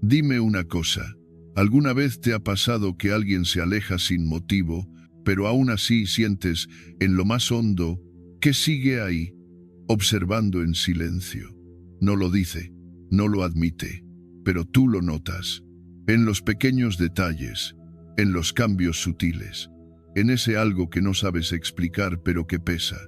Dime una cosa, ¿alguna vez te ha pasado que alguien se aleja sin motivo, pero aún así sientes en lo más hondo que sigue ahí, observando en silencio? No lo dice, no lo admite, pero tú lo notas, en los pequeños detalles, en los cambios sutiles, en ese algo que no sabes explicar pero que pesa.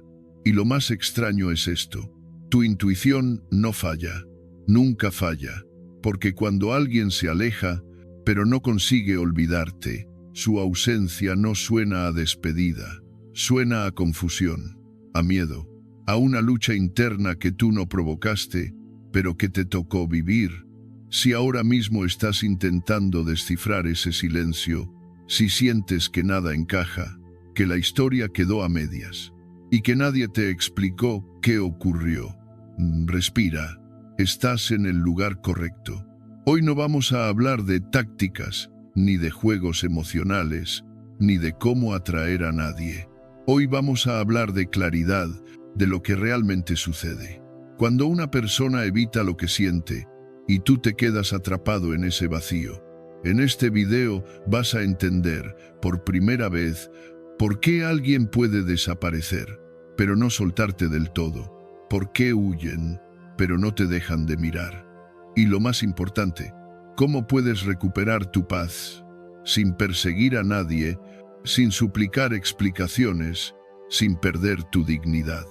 Y lo más extraño es esto, tu intuición no falla, nunca falla, porque cuando alguien se aleja, pero no consigue olvidarte, su ausencia no suena a despedida, suena a confusión, a miedo, a una lucha interna que tú no provocaste, pero que te tocó vivir. Si ahora mismo estás intentando descifrar ese silencio, si sientes que nada encaja, que la historia quedó a medias, y que nadie te explicó qué ocurrió, respira, estás en el lugar correcto. Hoy no vamos a hablar de tácticas, ni de juegos emocionales, ni de cómo atraer a nadie. Hoy vamos a hablar de claridad, de lo que realmente sucede. Cuando una persona evita lo que siente, y tú te quedas atrapado en ese vacío. En este video vas a entender, por primera vez, por qué alguien puede desaparecer, pero no soltarte del todo. Por qué huyen, pero no te dejan de mirar. Y lo más importante, ¿cómo puedes recuperar tu paz sin perseguir a nadie, sin suplicar explicaciones, sin perder tu dignidad?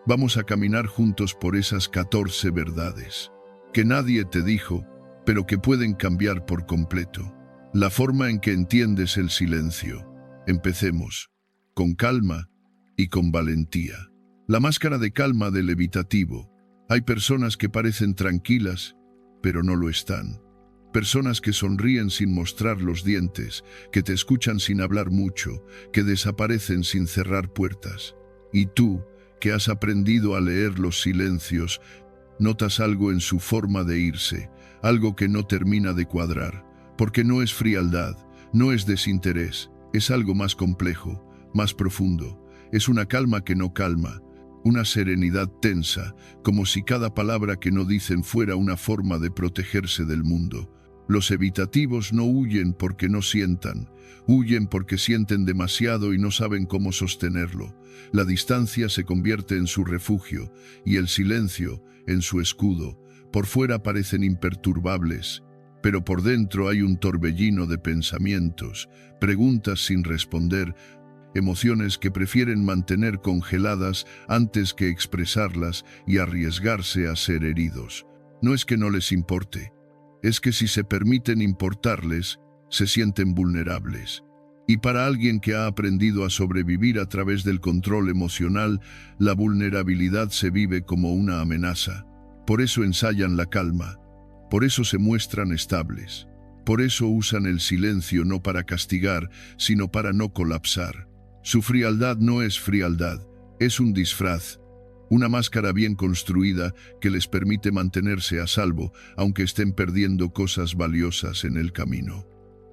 Vamos a caminar juntos por esas 14 verdades que nadie te dijo, pero que pueden cambiar por completo la forma en que entiendes el silencio. Empecemos, con calma y con valentía. La máscara de calma del evitativo. Hay personas que parecen tranquilas, pero no lo están. Personas que sonríen sin mostrar los dientes, que te escuchan sin hablar mucho, que desaparecen sin cerrar puertas. Y tú, que has aprendido a leer los silencios, notas algo en su forma de irse, algo que no termina de cuadrar, porque no es frialdad, no es desinterés, es algo más complejo, más profundo. Es una calma que no calma, una serenidad tensa, como si cada palabra que no dicen fuera una forma de protegerse del mundo. Los evitativos no huyen porque no sientan, huyen porque sienten demasiado y no saben cómo sostenerlo. La distancia se convierte en su refugio y el silencio en su escudo. Por fuera parecen imperturbables, pero por dentro hay un torbellino de pensamientos, preguntas sin responder, emociones que prefieren mantener congeladas antes que expresarlas y arriesgarse a ser heridos. No es que no les importe, es que si se permiten importarles, se sienten vulnerables. Y para alguien que ha aprendido a sobrevivir a través del control emocional, la vulnerabilidad se vive como una amenaza. Por eso ensayan la calma, por eso se muestran estables, por eso usan el silencio no para castigar, sino para no colapsar. Su frialdad no es frialdad, es un disfraz, una máscara bien construida que les permite mantenerse a salvo, aunque estén perdiendo cosas valiosas en el camino.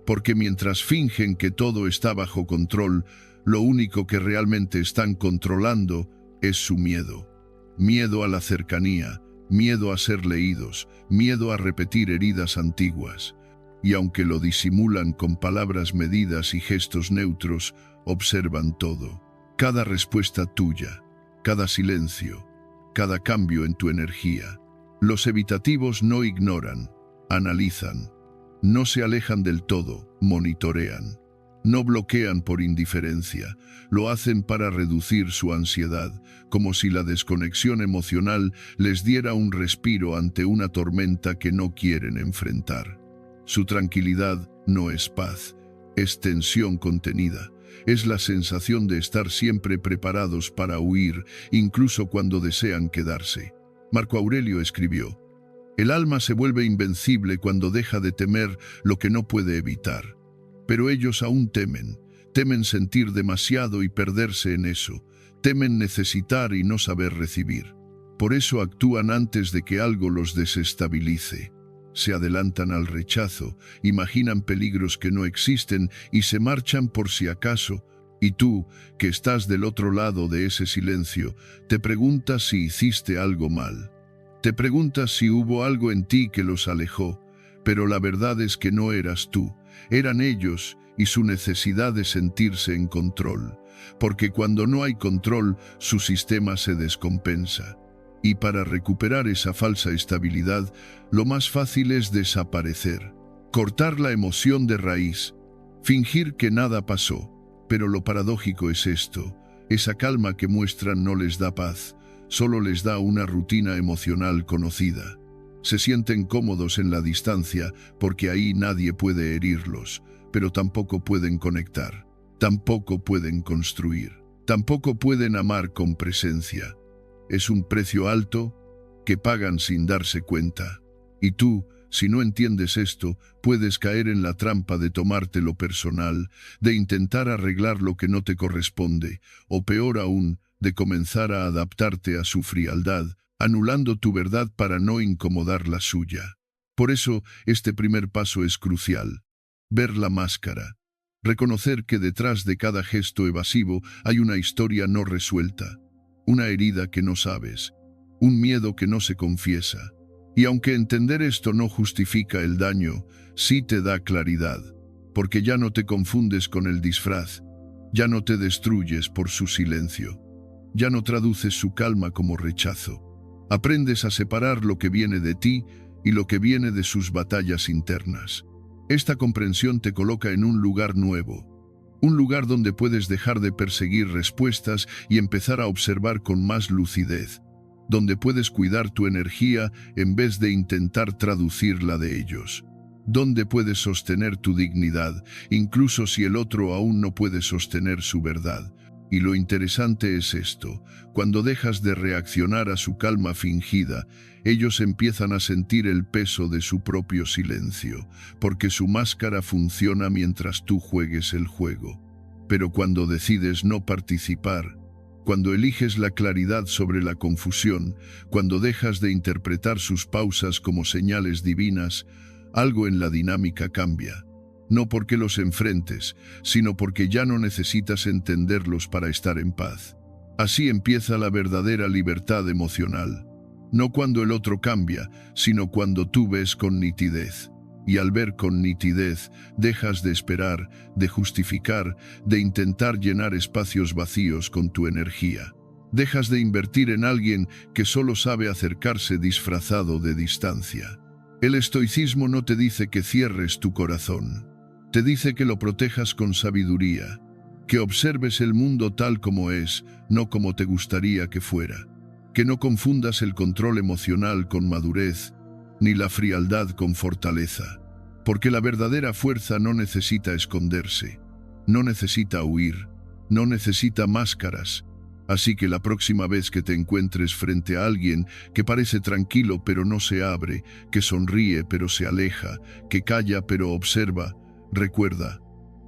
Porque mientras fingen que todo está bajo control, lo único que realmente están controlando es su miedo. Miedo a la cercanía, miedo a ser leídos, miedo a repetir heridas antiguas. Y aunque lo disimulan con palabras medidas y gestos neutros, observan todo. Cada respuesta tuya, cada silencio, cada cambio en tu energía. Los evitativos no ignoran, analizan. No se alejan del todo, monitorean. No bloquean por indiferencia, lo hacen para reducir su ansiedad, como si la desconexión emocional les diera un respiro ante una tormenta que no quieren enfrentar. Su tranquilidad no es paz, es tensión contenida, es la sensación de estar siempre preparados para huir, incluso cuando desean quedarse. Marco Aurelio escribió: el alma se vuelve invencible cuando deja de temer lo que no puede evitar. Pero ellos aún temen sentir demasiado y perderse en eso, temen necesitar y no saber recibir. Por eso actúan antes de que algo los desestabilice. Se adelantan al rechazo, imaginan peligros que no existen y se marchan por si acaso. Y tú, que estás del otro lado de ese silencio, te preguntas si hiciste algo mal. Te preguntas si hubo algo en ti que los alejó, Pero la verdad es que no eras tú, eran ellos y su necesidad de sentirse en control, porque cuando no hay control, su sistema se descompensa. Y para recuperar esa falsa estabilidad, lo más fácil es desaparecer, cortar la emoción de raíz, fingir que nada pasó. Pero lo paradójico es esto: esa calma que muestran no les da paz, solo les da una rutina emocional conocida. Se sienten cómodos en la distancia porque ahí nadie puede herirlos, pero tampoco pueden conectar, tampoco pueden construir, tampoco pueden amar con presencia. Es un precio alto que pagan sin darse cuenta. Y tú, si no entiendes esto, puedes caer en la trampa de tomártelo personal, de intentar arreglar lo que no te corresponde, o peor aún, de comenzar a adaptarte a su frialdad, anulando tu verdad para no incomodar la suya. Por eso, este primer paso es crucial: ver la máscara. Reconocer que detrás de cada gesto evasivo hay una historia no resuelta, una herida que no sabes, un miedo que no se confiesa. Y aunque entender esto no justifica el daño, sí te da claridad, porque ya no te confundes con el disfraz, ya no te destruyes por su silencio, ya no traduces su calma como rechazo. Aprendes a separar lo que viene de ti y lo que viene de sus batallas internas. Esta comprensión te coloca en un lugar nuevo, un lugar donde puedes dejar de perseguir respuestas y empezar a observar con más lucidez, donde puedes cuidar tu energía en vez de intentar traducirla de ellos, donde puedes sostener tu dignidad, incluso si el otro aún no puede sostener su verdad. Y lo interesante es esto: cuando dejas de reaccionar a su calma fingida, ellos empiezan a sentir el peso de su propio silencio, porque su máscara funciona mientras tú juegues el juego. Pero cuando decides no participar, cuando eliges la claridad sobre la confusión, cuando dejas de interpretar sus pausas como señales divinas, algo en la dinámica cambia. No porque los enfrentes, sino porque ya no necesitas entenderlos para estar en paz. Así empieza la verdadera libertad emocional. No cuando el otro cambia, sino cuando tú ves con nitidez. Y al ver con nitidez, dejas de esperar, de justificar, de intentar llenar espacios vacíos con tu energía. Dejas de invertir en alguien que solo sabe acercarse disfrazado de distancia. El estoicismo no te dice que cierres tu corazón. Te dice que lo protejas con sabiduría, que observes el mundo tal como es, no como te gustaría que fuera, que no confundas el control emocional con madurez, ni la frialdad con fortaleza, porque la verdadera fuerza no necesita esconderse, no necesita huir, no necesita máscaras. Así que la próxima vez que te encuentres frente a alguien que parece tranquilo pero no se abre, que sonríe pero se aleja, que calla pero observa, recuerda,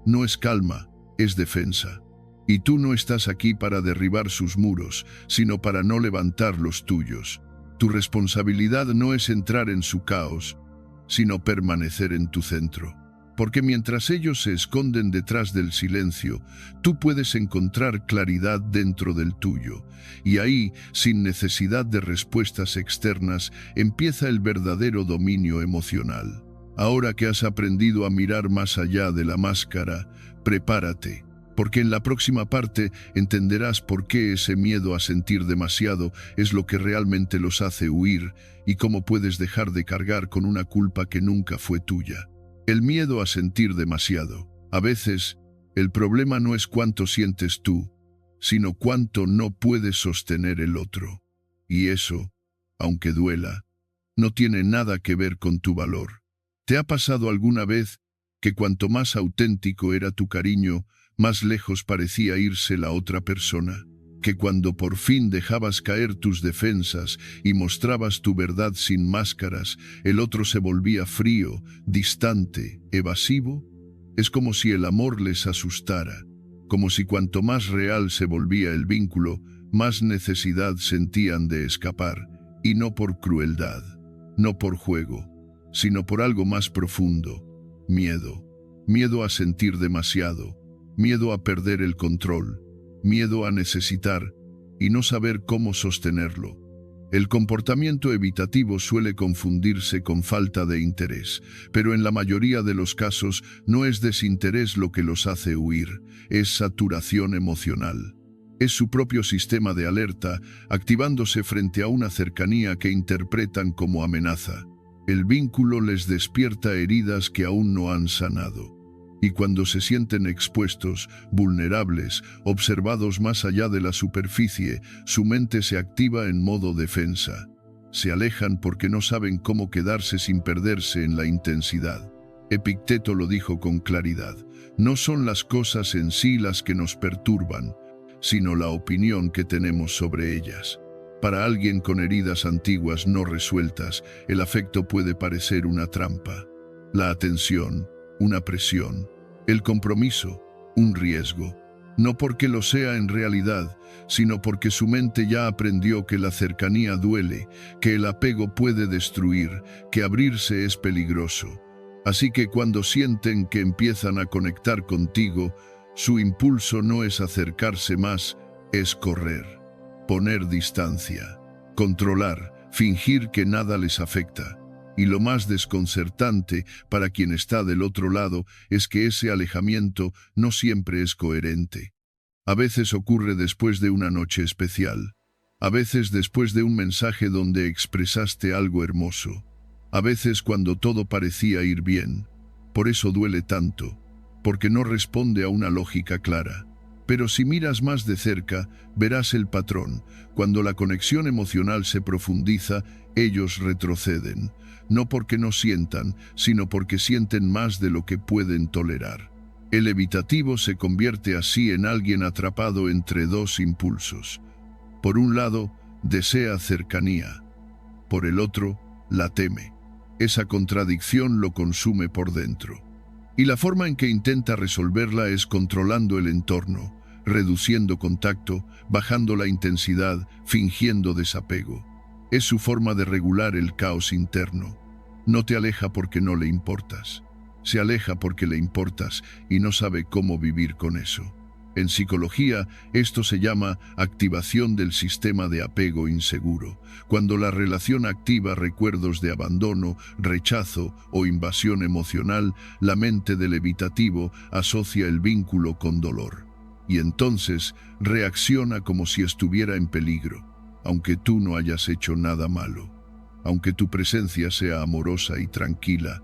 no es calma, es defensa. Y tú no estás aquí para derribar sus muros, sino para no levantar los tuyos. Tu responsabilidad no es entrar en su caos, sino permanecer en tu centro. Porque mientras ellos se esconden detrás del silencio, tú puedes encontrar claridad dentro del tuyo. Y ahí, sin necesidad de respuestas externas, empieza el verdadero dominio emocional. Ahora que has aprendido a mirar más allá de la máscara, prepárate, porque en la próxima parte entenderás por qué ese miedo a sentir demasiado es lo que realmente los hace huir y cómo puedes dejar de cargar con una culpa que nunca fue tuya. El miedo a sentir demasiado. A veces, el problema no es cuánto sientes tú, sino cuánto no puedes sostener el otro. Y eso, aunque duela, no tiene nada que ver con tu valor. ¿Te ha pasado alguna vez que cuanto más auténtico era tu cariño, más lejos parecía irse la otra persona? Que cuando por fin dejabas caer tus defensas y mostrabas tu verdad sin máscaras, el otro se volvía frío, distante, evasivo? Es como si el amor les asustara, como si cuanto más real se volvía el vínculo, más necesidad sentían de escapar, y no por crueldad, no por juego, sino por algo más profundo: miedo. Miedo a sentir demasiado, miedo a perder el control, miedo a necesitar y no saber cómo sostenerlo. El comportamiento evitativo suele confundirse con falta de interés, pero en la mayoría de los casos no es desinterés lo que los hace huir, es saturación emocional. Es su propio sistema de alerta activándose frente a una cercanía que interpretan como amenaza. El vínculo les despierta heridas que aún no han sanado. Y cuando se sienten expuestos, vulnerables, observados más allá de la superficie, su mente se activa en modo defensa. Se alejan porque no saben cómo quedarse sin perderse en la intensidad. Epicteto lo dijo con claridad: no son las cosas en sí las que nos perturban, sino la opinión que tenemos sobre ellas. Para alguien con heridas antiguas no resueltas, el afecto puede parecer una trampa. La atención, una presión. El compromiso, un riesgo. No porque lo sea en realidad, sino porque su mente ya aprendió que la cercanía duele, que el apego puede destruir, que abrirse es peligroso. Así que cuando sienten que empiezan a conectar contigo, su impulso no es acercarse más, es correr, poner distancia, controlar, fingir que nada les afecta. Y lo más desconcertante para quien está del otro lado es que ese alejamiento no siempre es coherente. A veces ocurre después de una noche especial, a veces después de un mensaje donde expresaste algo hermoso, a veces cuando todo parecía ir bien. Por eso duele tanto, porque no responde a una lógica clara. Pero si miras más de cerca, verás el patrón. Cuando la conexión emocional se profundiza, ellos retroceden. No porque no sientan, sino porque sienten más de lo que pueden tolerar. El evitativo se convierte así en alguien atrapado entre dos impulsos. Por un lado, desea cercanía. Por el otro, la teme. Esa contradicción lo consume por dentro. Y la forma en que intenta resolverla es controlando el entorno, reduciendo contacto, bajando la intensidad, fingiendo desapego. Es su forma de regular el caos interno. No te aleja porque no le importas. Se aleja porque le importas y no sabe cómo vivir con eso. En psicología, esto se llama activación del sistema de apego inseguro, cuando la relación activa recuerdos de abandono, rechazo o invasión emocional, la mente del evitativo asocia el vínculo con dolor. Y entonces reacciona como si estuviera en peligro, aunque tú no hayas hecho nada malo, aunque tu presencia sea amorosa y tranquila.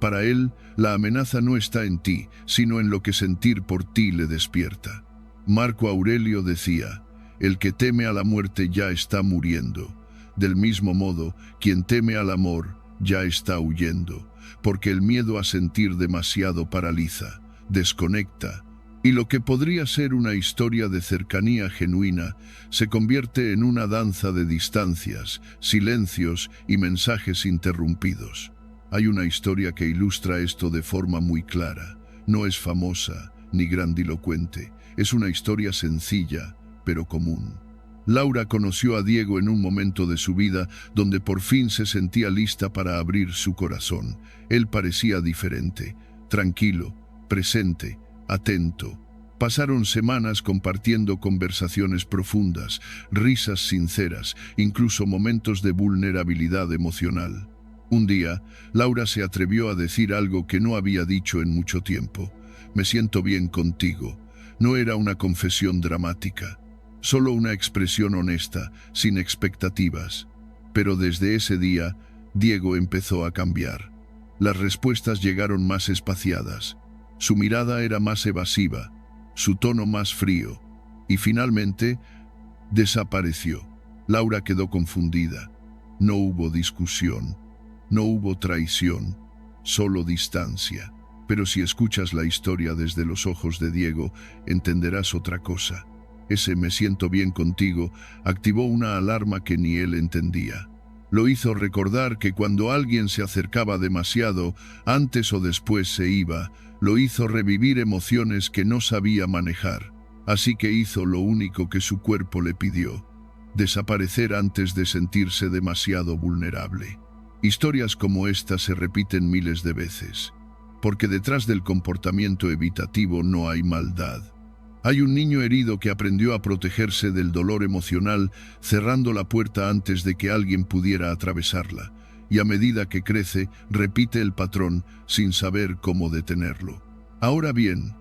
Para él, la amenaza no está en ti, sino en lo que sentir por ti le despierta. Marco Aurelio decía: el que teme a la muerte ya está muriendo. Del mismo modo, quien teme al amor ya está huyendo, porque el miedo a sentir demasiado paraliza, desconecta, y lo que podría ser una historia de cercanía genuina se convierte en una danza de distancias, silencios y mensajes interrumpidos. Hay una historia que ilustra esto de forma muy clara. No es famosa ni grandilocuente, es una historia sencilla, pero común. Laura conoció a Diego en un momento de su vida donde por fin se sentía lista para abrir su corazón. Él parecía diferente, tranquilo, presente, atento. Pasaron semanas compartiendo conversaciones profundas, risas sinceras, incluso momentos de vulnerabilidad emocional. Un día, Laura se atrevió a decir algo que no había dicho en mucho tiempo. Me siento bien contigo. No era una confesión dramática, solo una expresión honesta, sin expectativas. Pero desde ese día, Diego empezó a cambiar. Las respuestas llegaron más espaciadas. Su mirada era más evasiva, su tono más frío. Y finalmente, desapareció. Laura quedó confundida. No hubo discusión. No hubo traición, solo distancia. Pero si escuchas la historia desde los ojos de Diego, entenderás otra cosa. Ese "me siento bien contigo" activó una alarma que ni él entendía. Lo hizo recordar que cuando alguien se acercaba demasiado, antes o después se iba. Lo hizo revivir emociones que no sabía manejar. Así que hizo lo único que su cuerpo le pidió: desaparecer antes de sentirse demasiado vulnerable. Historias como esta se repiten miles de veces, porque detrás del comportamiento evitativo no hay maldad. Hay un niño herido que aprendió a protegerse del dolor emocional cerrando la puerta antes de que alguien pudiera atravesarla, y a medida que crece, repite el patrón sin saber cómo detenerlo. Ahora bien,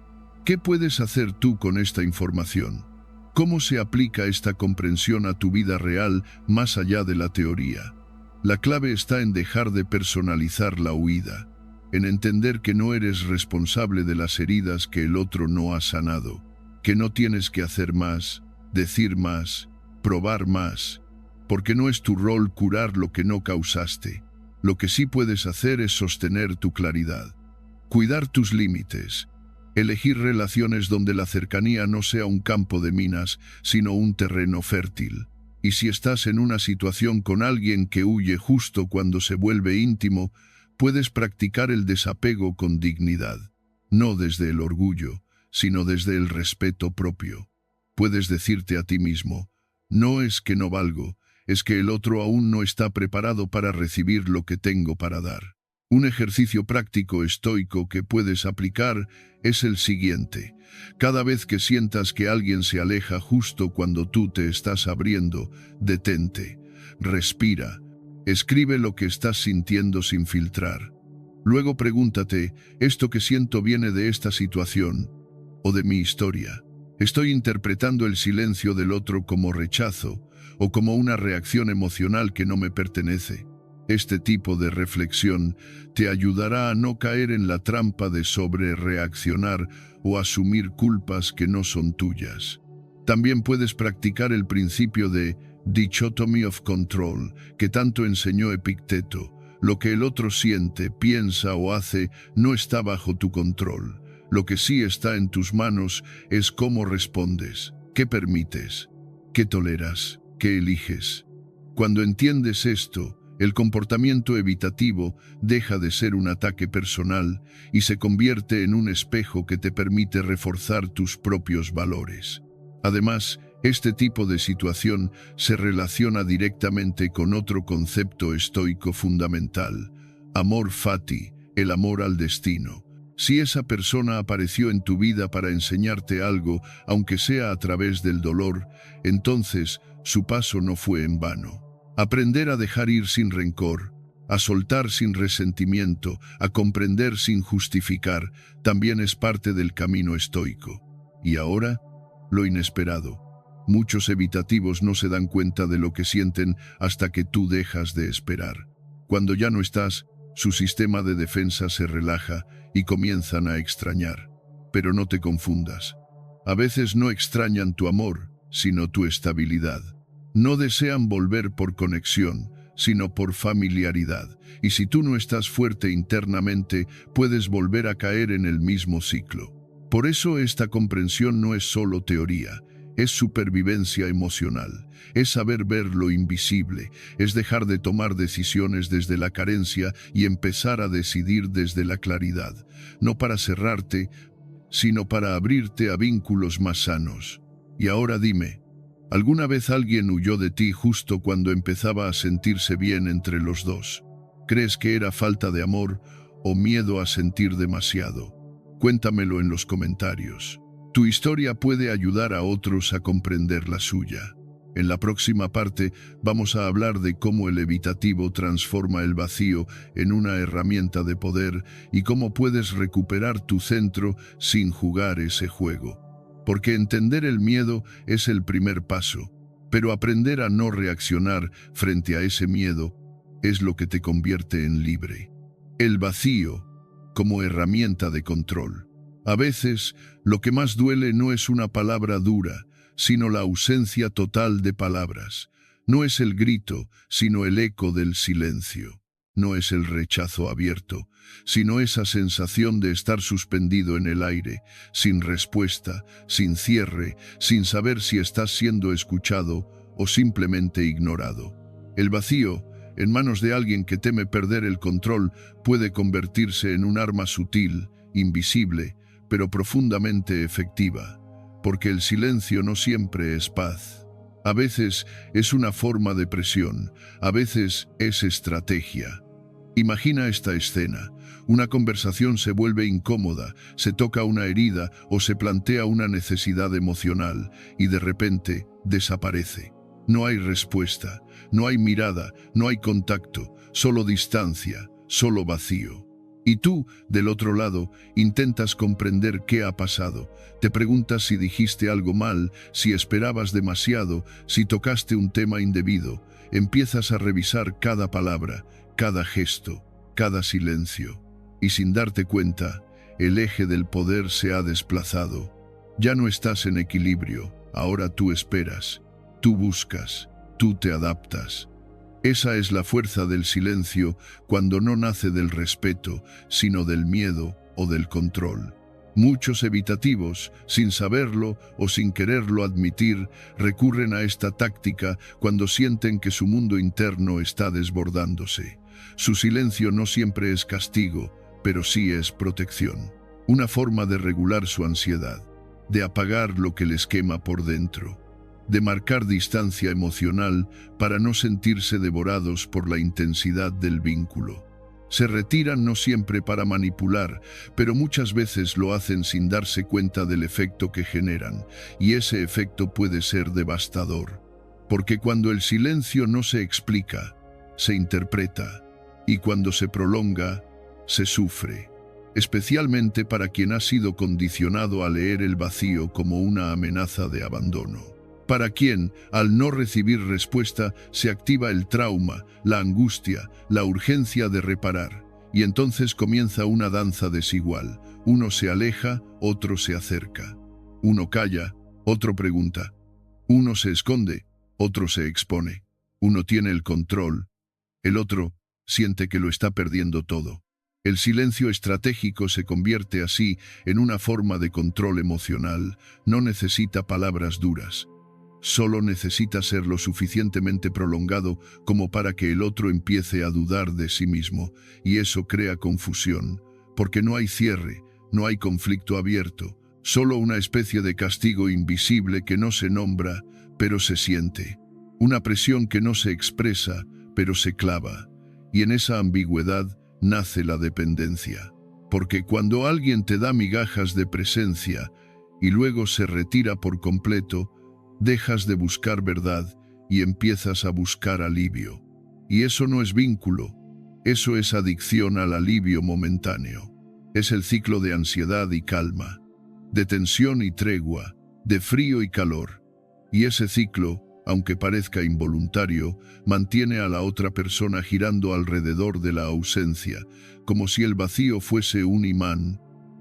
¿qué puedes hacer tú con esta información? ¿Cómo se aplica esta comprensión a tu vida real más allá de la teoría? La clave está en dejar de personalizar la huida, en entender que no eres responsable de las heridas que el otro no ha sanado, que no tienes que hacer más, decir más, probar más, porque no es tu rol curar lo que no causaste. Lo que sí puedes hacer es sostener tu claridad, cuidar tus límites, elegir relaciones donde la cercanía no sea un campo de minas, sino un terreno fértil. Y si estás en una situación con alguien que huye justo cuando se vuelve íntimo, puedes practicar el desapego con dignidad, no desde el orgullo, sino desde el respeto propio. Puedes decirte a ti mismo, no es que no valgo, es que el otro aún no está preparado para recibir lo que tengo para dar. Un ejercicio práctico estoico que puedes aplicar es el siguiente. Cada vez que sientas que alguien se aleja justo cuando tú te estás abriendo, detente, respira, escribe lo que estás sintiendo sin filtrar. Luego pregúntate, ¿esto que siento viene de esta situación o de mi historia? ¿Estoy interpretando el silencio del otro como rechazo o como una reacción emocional que no me pertenece? Este tipo de reflexión te ayudará a no caer en la trampa de sobrereaccionar o asumir culpas que no son tuyas. También puedes practicar el principio de dichotomy of control, que tanto enseñó Epicteto. Lo que el otro siente, piensa o hace no está bajo tu control. Lo que sí está en tus manos es cómo respondes, qué permites, qué toleras, qué eliges. Cuando entiendes esto, el comportamiento evitativo deja de ser un ataque personal y se convierte en un espejo que te permite reforzar tus propios valores. Además, este tipo de situación se relaciona directamente con otro concepto estoico fundamental, amor fati, el amor al destino. Si esa persona apareció en tu vida para enseñarte algo, aunque sea a través del dolor, entonces su paso no fue en vano. Aprender a dejar ir sin rencor, a soltar sin resentimiento, a comprender sin justificar, también es parte del camino estoico. Y ahora, lo inesperado. Muchos evitativos no se dan cuenta de lo que sienten hasta que tú dejas de esperar. Cuando ya no estás, su sistema de defensa se relaja y comienzan a extrañar. Pero no te confundas. A veces no extrañan tu amor, sino tu estabilidad. No desean volver por conexión, sino por familiaridad. Y si tú no estás fuerte internamente, puedes volver a caer en el mismo ciclo. Por eso esta comprensión no es solo teoría, es supervivencia emocional, es saber ver lo invisible, es dejar de tomar decisiones desde la carencia y empezar a decidir desde la claridad, no para cerrarte, sino para abrirte a vínculos más sanos. Y ahora dime, ¿alguna vez alguien huyó de ti justo cuando empezaba a sentirse bien entre los dos? ¿Crees que era falta de amor o miedo a sentir demasiado? Cuéntamelo en los comentarios. Tu historia puede ayudar a otros a comprender la suya. En la próxima parte vamos a hablar de cómo el evitativo transforma el vacío en una herramienta de poder y cómo puedes recuperar tu centro sin jugar ese juego. Porque entender el miedo es el primer paso, pero aprender a no reaccionar frente a ese miedo es lo que te convierte en libre. El vacío como herramienta de control. A veces, lo que más duele no es una palabra dura, sino la ausencia total de palabras. No es el grito, sino el eco del silencio. No es el rechazo abierto, sino esa sensación de estar suspendido en el aire, sin respuesta, sin cierre, sin saber si estás siendo escuchado o simplemente ignorado. El vacío, en manos de alguien que teme perder el control, puede convertirse en un arma sutil, invisible, pero profundamente efectiva, porque el silencio no siempre es paz. A veces es una forma de presión, a veces es estrategia. Imagina esta escena, Una conversación se vuelve incómoda, se toca una herida o se plantea una necesidad emocional y de repente desaparece. No hay respuesta, no hay mirada, no hay contacto, solo distancia, solo vacío. Y tú, del otro lado, intentas comprender qué ha pasado. Te preguntas si dijiste algo mal, si esperabas demasiado, si tocaste un tema indebido. Empiezas a revisar cada palabra, cada gesto, cada silencio. Y sin darte cuenta, el eje del poder se ha desplazado. Ya no estás en equilibrio, ahora tú esperas, tú buscas, tú te adaptas. Esa es la fuerza del silencio cuando no nace del respeto, sino del miedo o del control. Muchos evitativos, sin saberlo o sin quererlo admitir, recurren a esta táctica cuando sienten que su mundo interno está desbordándose. Su silencio no siempre es castigo, pero sí es protección. Una forma de regular su ansiedad, de apagar lo que les quema por dentro, de marcar distancia emocional para no sentirse devorados por la intensidad del vínculo. Se retiran no siempre para manipular, pero muchas veces lo hacen sin darse cuenta del efecto que generan, y ese efecto puede ser devastador. Porque cuando el silencio no se explica, se interpreta, y cuando se prolonga, se sufre, especialmente para quien ha sido condicionado a leer el vacío como una amenaza de abandono. Para quien, al no recibir respuesta, se activa el trauma, la angustia, la urgencia de reparar, y entonces comienza una danza desigual. Uno se aleja, otro se acerca. Uno calla, otro pregunta. Uno se esconde, otro se expone. Uno tiene el control, el otro siente que lo está perdiendo todo. El silencio estratégico se convierte así en una forma de control emocional. No necesita palabras duras. Solo necesita ser lo suficientemente prolongado como para que el otro empiece a dudar de sí mismo, y eso crea confusión, porque no hay cierre, no hay conflicto abierto, solo una especie de castigo invisible que no se nombra, pero se siente, una presión que no se expresa, pero se clava, y en esa ambigüedad nace la dependencia, porque cuando alguien te da migajas de presencia y luego se retira por completo, dejas de buscar verdad y empiezas a buscar alivio. Y eso no es vínculo, eso es adicción al alivio momentáneo. Es el ciclo de ansiedad y calma, de tensión y tregua, de frío y calor. Y ese ciclo, aunque parezca involuntario, mantiene a la otra persona girando alrededor de la ausencia, como si el vacío fuese un imán,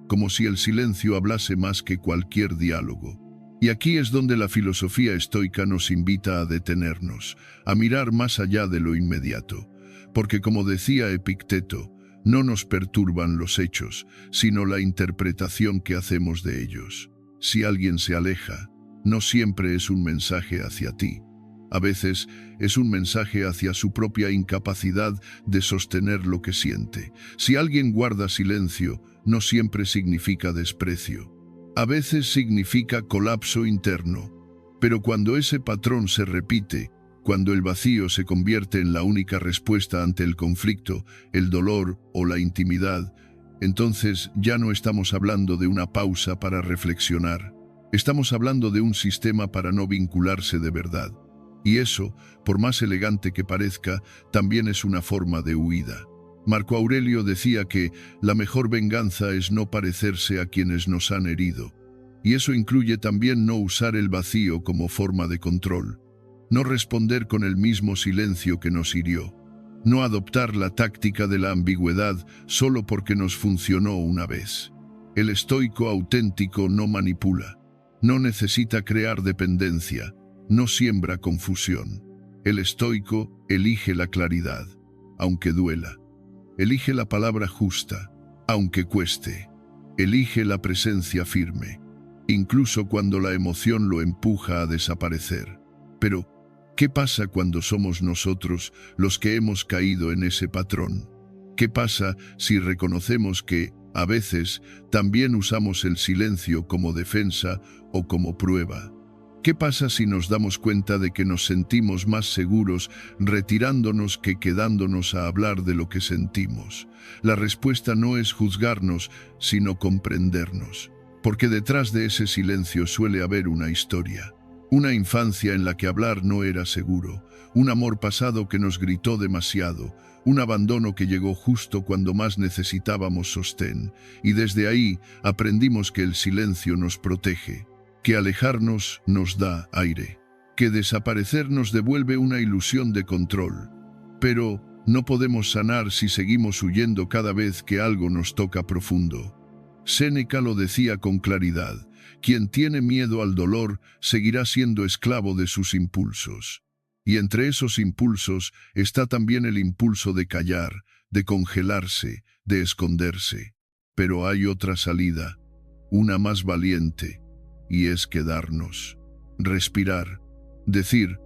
como si el silencio hablase más que cualquier diálogo. Y aquí es donde la filosofía estoica nos invita a detenernos, a mirar más allá de lo inmediato, porque como decía Epicteto, no nos perturban los hechos, sino la interpretación que hacemos de ellos. Si alguien se aleja, no siempre es un mensaje hacia ti. A veces es un mensaje hacia su propia incapacidad de sostener lo que siente. Si alguien guarda silencio, no siempre significa desprecio. A veces significa colapso interno, pero cuando ese patrón se repite, cuando el vacío se convierte en la única respuesta ante el conflicto, el dolor o la intimidad, entonces ya no estamos hablando de una pausa para reflexionar. Estamos hablando de un sistema para no vincularse de verdad. Y eso, por más elegante que parezca, también es una forma de huida. Marco Aurelio decía que la mejor venganza es no parecerse a quienes nos han herido. Y eso incluye también no usar el vacío como forma de control. No responder con el mismo silencio que nos hirió. No adoptar la táctica de la ambigüedad solo porque nos funcionó una vez. El estoico auténtico no manipula. No necesita crear dependencia. No siembra confusión. El estoico elige la claridad, aunque duela. Elige la palabra justa, aunque cueste. Elige la presencia firme, incluso cuando la emoción lo empuja a desaparecer. Pero, ¿qué pasa cuando somos nosotros los que hemos caído en ese patrón? ¿Qué pasa si reconocemos que, a veces, también usamos el silencio como defensa o como prueba? ¿Qué pasa si nos damos cuenta de que nos sentimos más seguros retirándonos que quedándonos a hablar de lo que sentimos? La respuesta no es juzgarnos, sino comprendernos. Porque detrás de ese silencio suele haber una historia. Una infancia en la que hablar no era seguro, un amor pasado que nos gritó demasiado, un abandono que llegó justo cuando más necesitábamos sostén, y desde ahí aprendimos que el silencio nos protege, que alejarnos nos da aire, que desaparecer nos devuelve una ilusión de control. Pero no podemos sanar si seguimos huyendo cada vez que algo nos toca profundo. Séneca lo decía con claridad: quien tiene miedo al dolor seguirá siendo esclavo de sus impulsos. Y entre esos impulsos está también el impulso de callar, de congelarse, de esconderse. Pero hay otra salida, una más valiente, y es quedarnos, respirar, decir: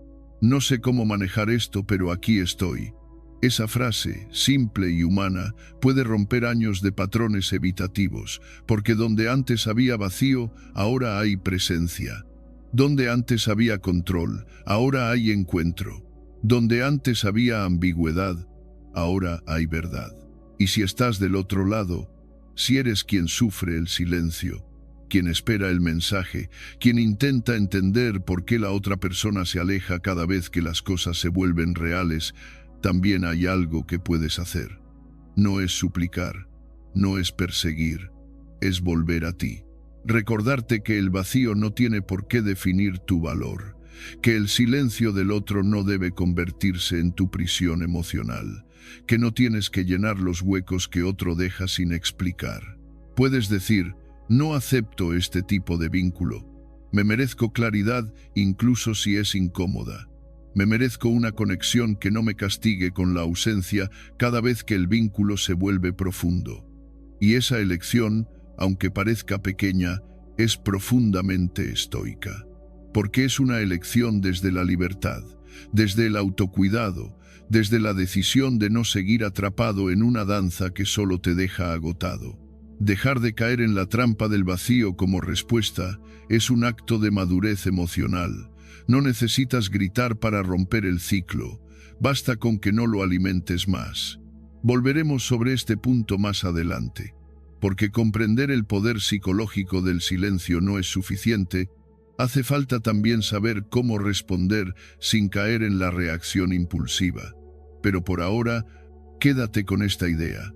no sé cómo manejar esto, pero aquí estoy. Esa frase, simple y humana, puede romper años de patrones evitativos, porque donde antes había vacío, ahora hay presencia. Donde antes había control, ahora hay encuentro. Donde antes había ambigüedad, ahora hay verdad. Y si estás del otro lado, si eres quien sufre el silencio, quien espera el mensaje, quien intenta entender por qué la otra persona se aleja cada vez que las cosas se vuelven reales, también hay algo que puedes hacer. No es suplicar, no es perseguir, es volver a ti. Recordarte que el vacío no tiene por qué definir tu valor, que el silencio del otro no debe convertirse en tu prisión emocional, que no tienes que llenar los huecos que otro deja sin explicar. Puedes decir: no acepto este tipo de vínculo, me merezco claridad incluso si es incómoda. Me merezco una conexión que no me castigue con la ausencia cada vez que el vínculo se vuelve profundo. Y esa elección, aunque parezca pequeña, es profundamente estoica. Porque es una elección desde la libertad, desde el autocuidado, desde la decisión de no seguir atrapado en una danza que solo te deja agotado. Dejar de caer en la trampa del vacío como respuesta es un acto de madurez emocional. No necesitas gritar para romper el ciclo, basta con que no lo alimentes más. Volveremos sobre este punto más adelante, porque comprender el poder psicológico del silencio no es suficiente, hace falta también saber cómo responder sin caer en la reacción impulsiva. Pero por ahora, quédate con esta idea: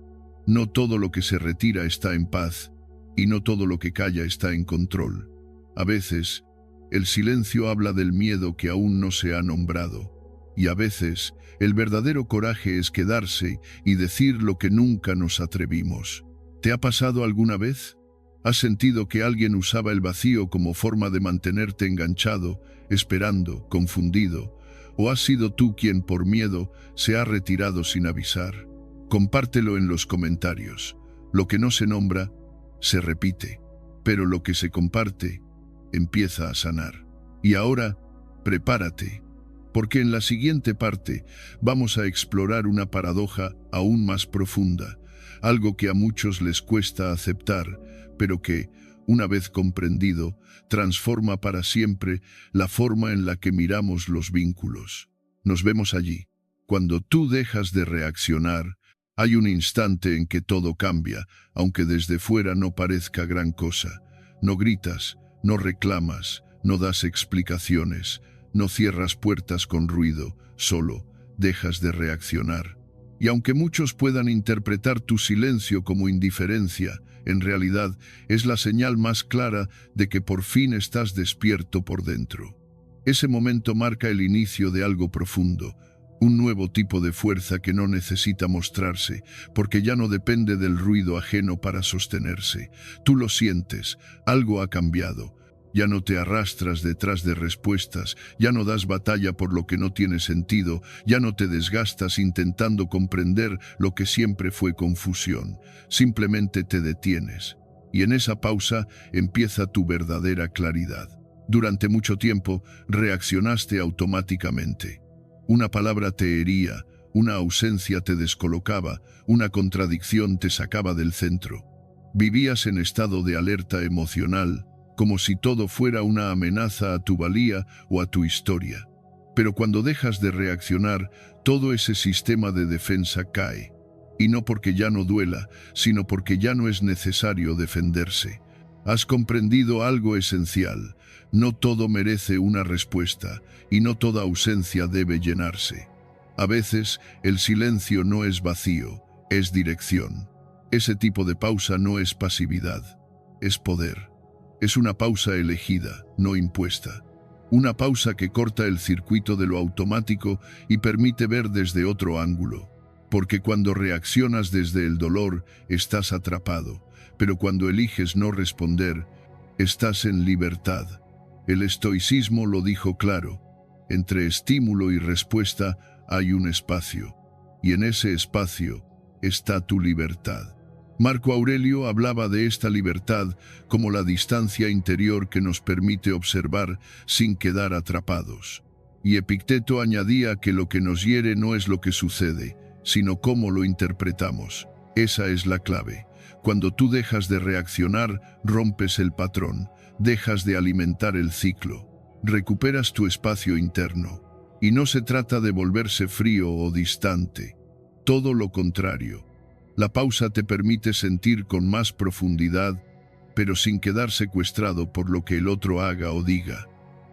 no todo lo que se retira está en paz, y no todo lo que calla está en control. A veces, el silencio habla del miedo que aún no se ha nombrado, y a veces, el verdadero coraje es quedarse y decir lo que nunca nos atrevimos. ¿Te ha pasado alguna vez? ¿Has sentido que alguien usaba el vacío como forma de mantenerte enganchado, esperando, confundido? ¿O has sido tú quien por miedo se ha retirado sin avisar? Compártelo en los comentarios. Lo que no se nombra, se repite, pero lo que se comparte, empieza a sanar. Y ahora, prepárate, porque en la siguiente parte vamos a explorar una paradoja aún más profunda, algo que a muchos les cuesta aceptar, pero que, una vez comprendido, transforma para siempre la forma en la que miramos los vínculos. Nos vemos allí. Cuando tú dejas de reaccionar, hay un instante en que todo cambia, aunque desde fuera no parezca gran cosa. No gritas, no reclamas, no das explicaciones, no cierras puertas con ruido, solo dejas de reaccionar. Y aunque muchos puedan interpretar tu silencio como indiferencia, en realidad es la señal más clara de que por fin estás despierto por dentro. Ese momento marca el inicio de algo profundo, un nuevo tipo de fuerza que no necesita mostrarse, porque ya no depende del ruido ajeno para sostenerse. Tú lo sientes, algo ha cambiado. Ya no te arrastras detrás de respuestas, ya no das batalla por lo que no tiene sentido, ya no te desgastas intentando comprender lo que siempre fue confusión. Simplemente te detienes. Y en esa pausa empieza tu verdadera claridad. Durante mucho tiempo reaccionaste automáticamente. Una palabra te hería, una ausencia te descolocaba, una contradicción te sacaba del centro. Vivías en estado de alerta emocional, como si todo fuera una amenaza a tu valía o a tu historia. Pero cuando dejas de reaccionar, todo ese sistema de defensa cae. Y no porque ya no duela, sino porque ya no es necesario defenderse. Has comprendido algo esencial. No todo merece una respuesta, y no toda ausencia debe llenarse. A veces, el silencio no es vacío, es dirección. Ese tipo de pausa no es pasividad, es poder. Es una pausa elegida, no impuesta. Una pausa que corta el circuito de lo automático y permite ver desde otro ángulo. Porque cuando reaccionas desde el dolor, estás atrapado. Pero cuando eliges no responder, estás en libertad. El estoicismo lo dijo claro. Entre estímulo y respuesta hay un espacio. Y en ese espacio está tu libertad. Marco Aurelio hablaba de esta libertad como la distancia interior que nos permite observar sin quedar atrapados. Y Epicteto añadía que lo que nos hiere no es lo que sucede, sino cómo lo interpretamos. Esa es la clave. Cuando tú dejas de reaccionar, rompes el patrón, dejas de alimentar el ciclo, recuperas tu espacio interno. Y no se trata de volverse frío o distante, todo lo contrario. La pausa te permite sentir con más profundidad, pero sin quedar secuestrado por lo que el otro haga o diga.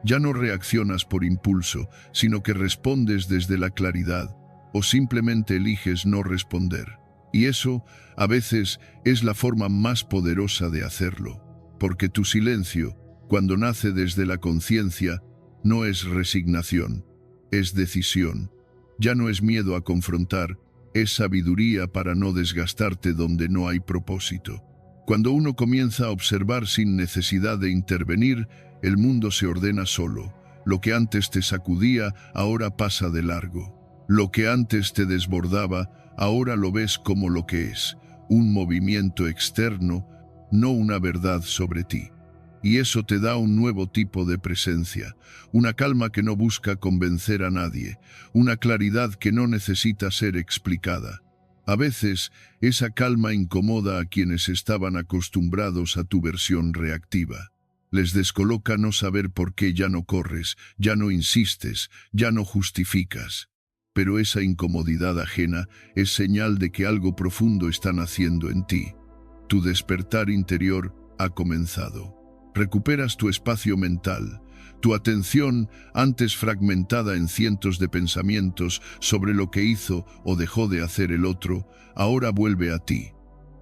Ya no reaccionas por impulso, sino que respondes desde la claridad, o simplemente eliges no responder. Y eso, a veces, es la forma más poderosa de hacerlo, porque tu silencio, cuando nace desde la conciencia, no es resignación, es decisión. Ya no es miedo a confrontar, es sabiduría para no desgastarte donde no hay propósito. Cuando uno comienza a observar sin necesidad de intervenir, el mundo se ordena solo. Lo que antes te sacudía, ahora pasa de largo. Lo que antes te desbordaba, ahora lo ves como lo que es, un movimiento externo, no una verdad sobre ti. Y eso te da un nuevo tipo de presencia, una calma que no busca convencer a nadie, una claridad que no necesita ser explicada. A veces, esa calma incomoda a quienes estaban acostumbrados a tu versión reactiva. Les descoloca no saber por qué ya no corres, ya no insistes, ya no justificas. Pero esa incomodidad ajena es señal de que algo profundo está naciendo en ti. Tu despertar interior ha comenzado. Recuperas tu espacio mental, tu atención, antes fragmentada en cientos de pensamientos sobre lo que hizo o dejó de hacer el otro, ahora vuelve a ti.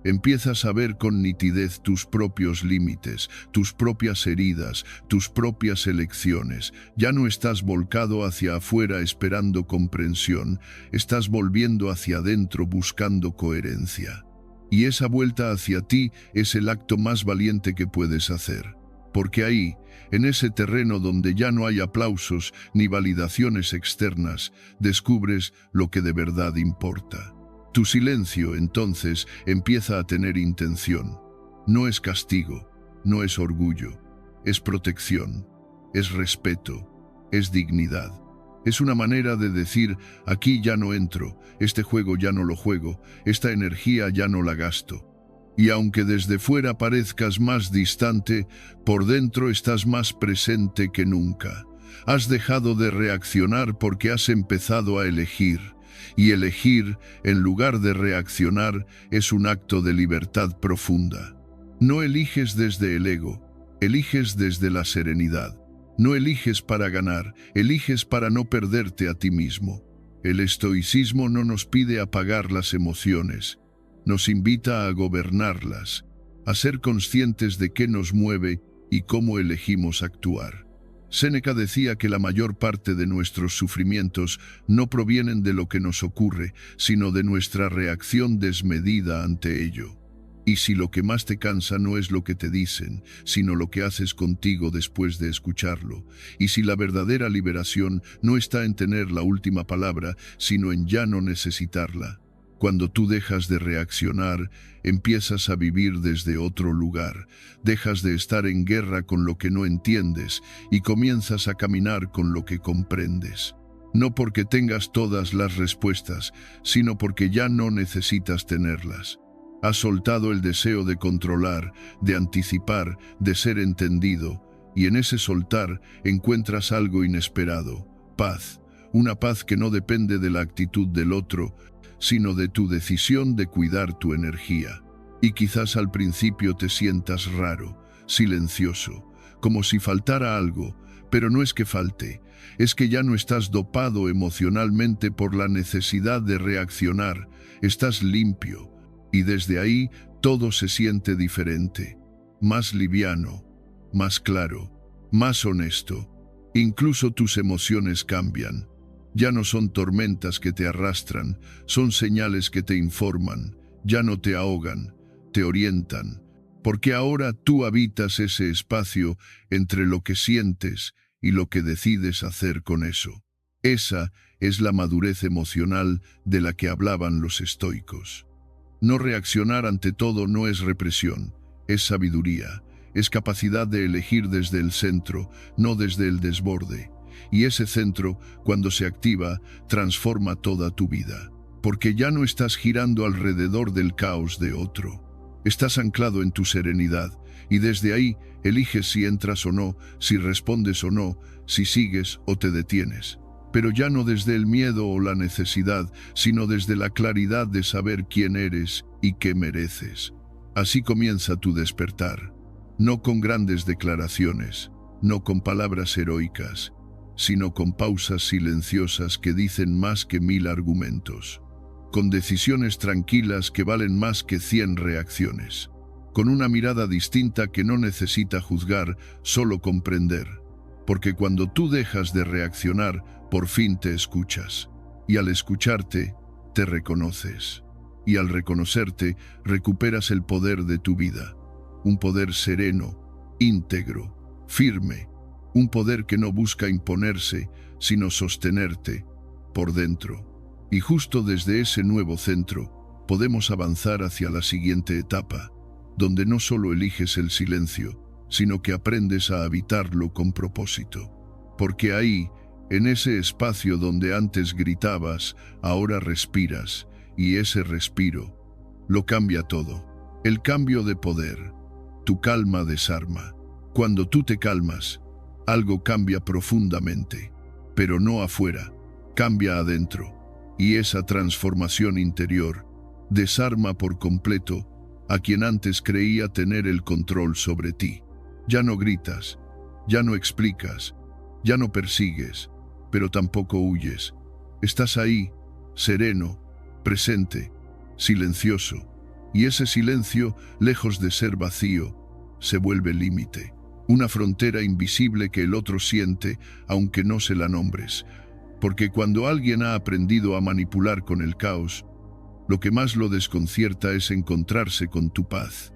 Empiezas a ver con nitidez tus propios límites, tus propias heridas, tus propias elecciones. Ya no estás volcado hacia afuera esperando comprensión, estás volviendo hacia adentro buscando coherencia. Y esa vuelta hacia ti es el acto más valiente que puedes hacer. Porque ahí, en ese terreno donde ya no hay aplausos ni validaciones externas, descubres lo que de verdad importa. Tu silencio, entonces, empieza a tener intención. No es castigo, no es orgullo, es protección, es respeto, es dignidad. Es una manera de decir, aquí ya no entro, este juego ya no lo juego, esta energía ya no la gasto. Y aunque desde fuera parezcas más distante, por dentro estás más presente que nunca. Has dejado de reaccionar porque has empezado a elegir. Y elegir, en lugar de reaccionar, es un acto de libertad profunda. No eliges desde el ego, eliges desde la serenidad. No eliges para ganar, eliges para no perderte a ti mismo. El estoicismo no nos pide apagar las emociones. Nos invita a gobernarlas, a ser conscientes de qué nos mueve y cómo elegimos actuar. Séneca decía que la mayor parte de nuestros sufrimientos no provienen de lo que nos ocurre, sino de nuestra reacción desmedida ante ello. Y si lo que más te cansa no es lo que te dicen, sino lo que haces contigo después de escucharlo, y si la verdadera liberación no está en tener la última palabra, sino en ya no necesitarla, cuando tú dejas de reaccionar, empiezas a vivir desde otro lugar, dejas de estar en guerra con lo que no entiendes y comienzas a caminar con lo que comprendes. No porque tengas todas las respuestas, sino porque ya no necesitas tenerlas. Has soltado el deseo de controlar, de anticipar, de ser entendido, y en ese soltar encuentras algo inesperado, paz, una paz que no depende de la actitud del otro, sino de tu decisión de cuidar tu energía. Y quizás al principio te sientas raro, silencioso, como si faltara algo, pero no es que falte, es que ya no estás dopado emocionalmente por la necesidad de reaccionar, estás limpio, y desde ahí todo se siente diferente, más liviano, más claro, más honesto. Incluso tus emociones cambian. Ya no son tormentas que te arrastran, son señales que te informan, ya no te ahogan, te orientan, porque ahora tú habitas ese espacio entre lo que sientes y lo que decides hacer con eso. Esa es la madurez emocional de la que hablaban los estoicos. No reaccionar ante todo no es represión, es sabiduría, es capacidad de elegir desde el centro, no desde el desborde. Y ese centro, cuando se activa, transforma toda tu vida, porque ya no estás girando alrededor del caos de otro. Estás anclado en tu serenidad, y desde ahí eliges si entras o no, si respondes o no, si sigues o te detienes. Pero ya no desde el miedo o la necesidad, sino desde la claridad de saber quién eres y qué mereces. Así comienza tu despertar, no con grandes declaraciones, no con palabras heroicas, sino con pausas silenciosas que dicen más que 1000 argumentos, con decisiones tranquilas que valen más que 100 reacciones, con una mirada distinta que no necesita juzgar, solo comprender, porque cuando tú dejas de reaccionar, por fin te escuchas, y al escucharte, te reconoces, y al reconocerte, recuperas el poder de tu vida, un poder sereno, íntegro, firme, un poder que no busca imponerse, sino sostenerte por dentro. Y justo desde ese nuevo centro, podemos avanzar hacia la siguiente etapa, donde no solo eliges el silencio, sino que aprendes a habitarlo con propósito. Porque ahí, en ese espacio donde antes gritabas, ahora respiras, y ese respiro lo cambia todo. El cambio de poder. Tu calma desarma. Cuando tú te calmas, algo cambia profundamente, pero no afuera, cambia adentro. Y esa transformación interior desarma por completo a quien antes creía tener el control sobre ti. Ya no gritas, ya no explicas, ya no persigues, pero tampoco huyes. Estás ahí, sereno, presente, silencioso, y ese silencio, lejos de ser vacío, se vuelve límite, una frontera invisible que el otro siente, aunque no se la nombres, porque cuando alguien ha aprendido a manipular con el caos, lo que más lo desconcierta es encontrarse con tu paz,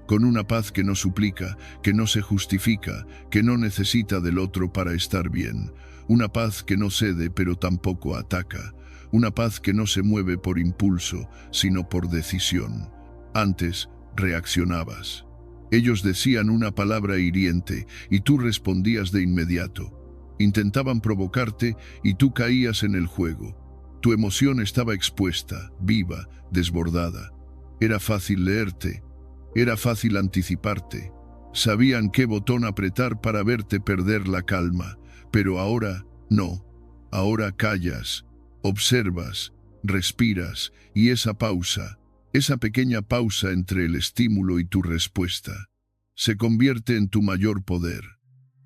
con una paz que no suplica, que no se justifica, que no necesita del otro para estar bien, una paz que no cede pero tampoco ataca, una paz que no se mueve por impulso, sino por decisión. Antes reaccionabas. Ellos decían una palabra hiriente y tú respondías de inmediato. Intentaban provocarte y tú caías en el juego. Tu emoción estaba expuesta, viva, desbordada. Era fácil leerte, era fácil anticiparte. Sabían qué botón apretar para verte perder la calma, pero ahora no. Ahora callas, observas, respiras y esa pausa, esa pequeña pausa entre el estímulo y tu respuesta, se convierte en tu mayor poder.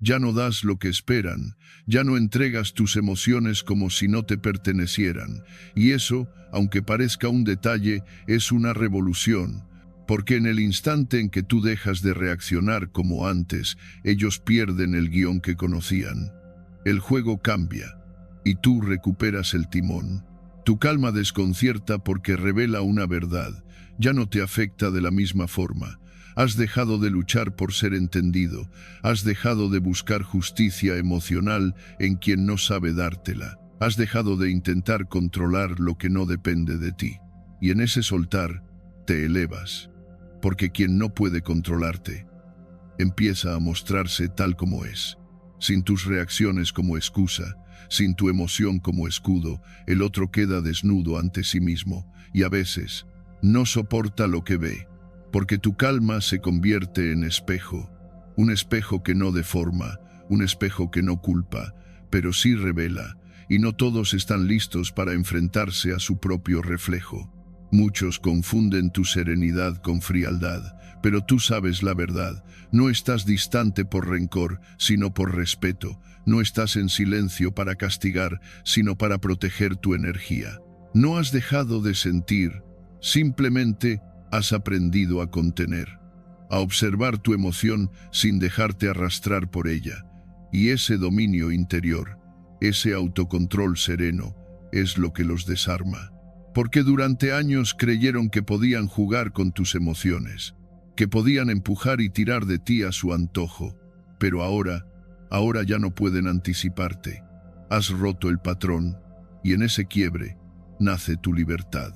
Ya no das lo que esperan, ya no entregas tus emociones como si no te pertenecieran, y eso, aunque parezca un detalle, es una revolución, porque en el instante en que tú dejas de reaccionar como antes, ellos pierden el guión que conocían. El juego cambia, y tú recuperas el timón. Tu calma desconcierta porque revela una verdad, ya no te afecta de la misma forma. Has dejado de luchar por ser entendido, has dejado de buscar justicia emocional en quien no sabe dártela, has dejado de intentar controlar lo que no depende de ti. Y en ese soltar, te elevas, porque quien no puede controlarte, empieza a mostrarse tal como es, sin tus reacciones como excusa, sin tu emoción como escudo, el otro queda desnudo ante sí mismo, y a veces, no soporta lo que ve, porque tu calma se convierte en espejo, un espejo que no deforma, un espejo que no culpa, pero sí revela, y no todos están listos para enfrentarse a su propio reflejo. Muchos confunden tu serenidad con frialdad, pero tú sabes la verdad. No estás distante por rencor, sino por respeto. No estás en silencio para castigar, sino para proteger tu energía. No has dejado de sentir, simplemente has aprendido a contener, a observar tu emoción sin dejarte arrastrar por ella. Y ese dominio interior, ese autocontrol sereno, es lo que los desarma. Porque durante años creyeron que podían jugar con tus emociones, que podían empujar y tirar de ti a su antojo. Pero ahora ya no pueden anticiparte. Has roto el patrón, y en ese quiebre nace tu libertad.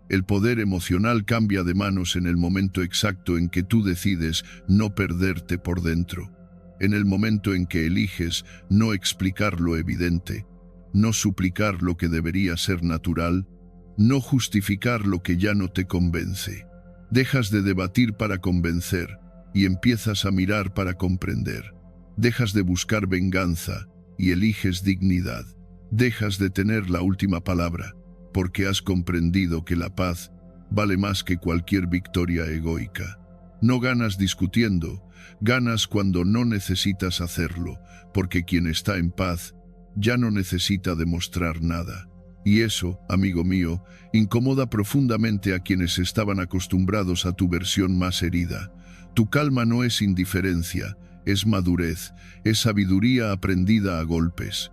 El poder emocional cambia de manos en el momento exacto en que tú decides no perderte por dentro. En el momento en que eliges no explicar lo evidente, no suplicar lo que debería ser natural, no justificar lo que ya no te convence. Dejas de debatir para convencer y empiezas a mirar para comprender. Dejas de buscar venganza y eliges dignidad. Dejas de tener la última palabra porque has comprendido que la paz vale más que cualquier victoria egoica. No ganas discutiendo, ganas cuando no necesitas hacerlo, porque quien está en paz ya no necesita demostrar nada. Y eso, amigo mío, incomoda profundamente a quienes estaban acostumbrados a tu versión más herida. Tu calma no es indiferencia, es madurez, es sabiduría aprendida a golpes.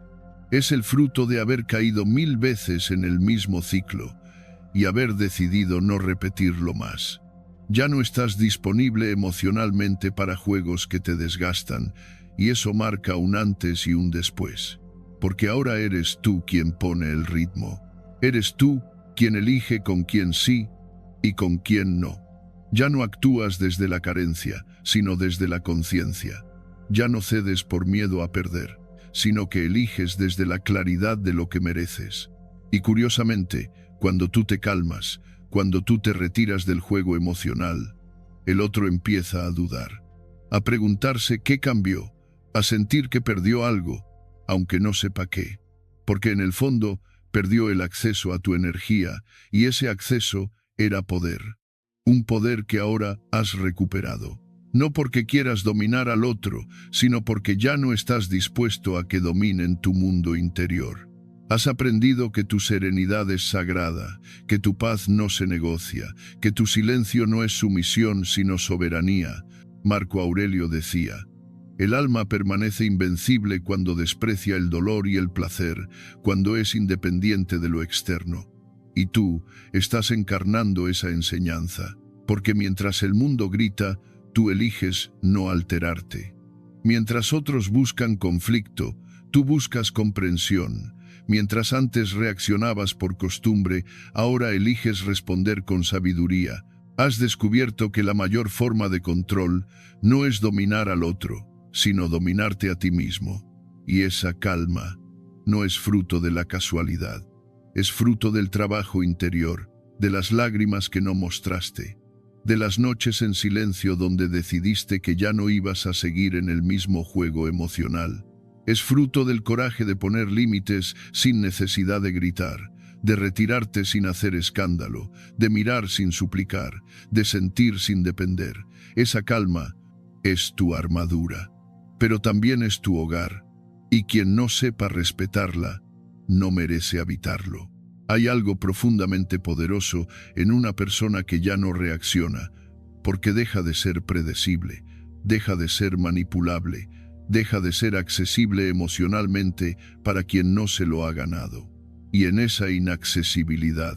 Es el fruto de haber caído 1000 veces en el mismo ciclo y haber decidido no repetirlo más. Ya no estás disponible emocionalmente para juegos que te desgastan, y eso marca un antes y un después. Porque ahora eres tú quien pone el ritmo. Eres tú quien elige con quién sí y con quién no. Ya no actúas desde la carencia, sino desde la conciencia. Ya no cedes por miedo a perder, sino que eliges desde la claridad de lo que mereces. Y curiosamente, cuando tú te calmas, cuando tú te retiras del juego emocional, el otro empieza a dudar, a preguntarse qué cambió, a sentir que perdió algo, aunque no sepa qué, porque en el fondo perdió el acceso a tu energía, y ese acceso era poder, un poder que ahora has recuperado. No porque quieras dominar al otro, sino porque ya no estás dispuesto a que dominen tu mundo interior. Has aprendido que tu serenidad es sagrada, que tu paz no se negocia, que tu silencio no es sumisión sino soberanía. Marco Aurelio decía: el alma permanece invencible cuando desprecia el dolor y el placer, cuando es independiente de lo externo. Y tú estás encarnando esa enseñanza, porque mientras el mundo grita, tú eliges no alterarte. Mientras otros buscan conflicto, tú buscas comprensión. Mientras antes reaccionabas por costumbre, ahora eliges responder con sabiduría. Has descubierto que la mayor forma de control no es dominar al otro, sino dominarte a ti mismo. Y esa calma no es fruto de la casualidad, es fruto del trabajo interior, de las lágrimas que no mostraste, de las noches en silencio donde decidiste que ya no ibas a seguir en el mismo juego emocional. Es fruto del coraje de poner límites sin necesidad de gritar, de retirarte sin hacer escándalo, de mirar sin suplicar, de sentir sin depender. Esa calma es tu armadura, pero también es tu hogar, y quien no sepa respetarla, no merece habitarlo. Hay algo profundamente poderoso en una persona que ya no reacciona, porque deja de ser predecible, deja de ser manipulable, deja de ser accesible emocionalmente para quien no se lo ha ganado. Y en esa inaccesibilidad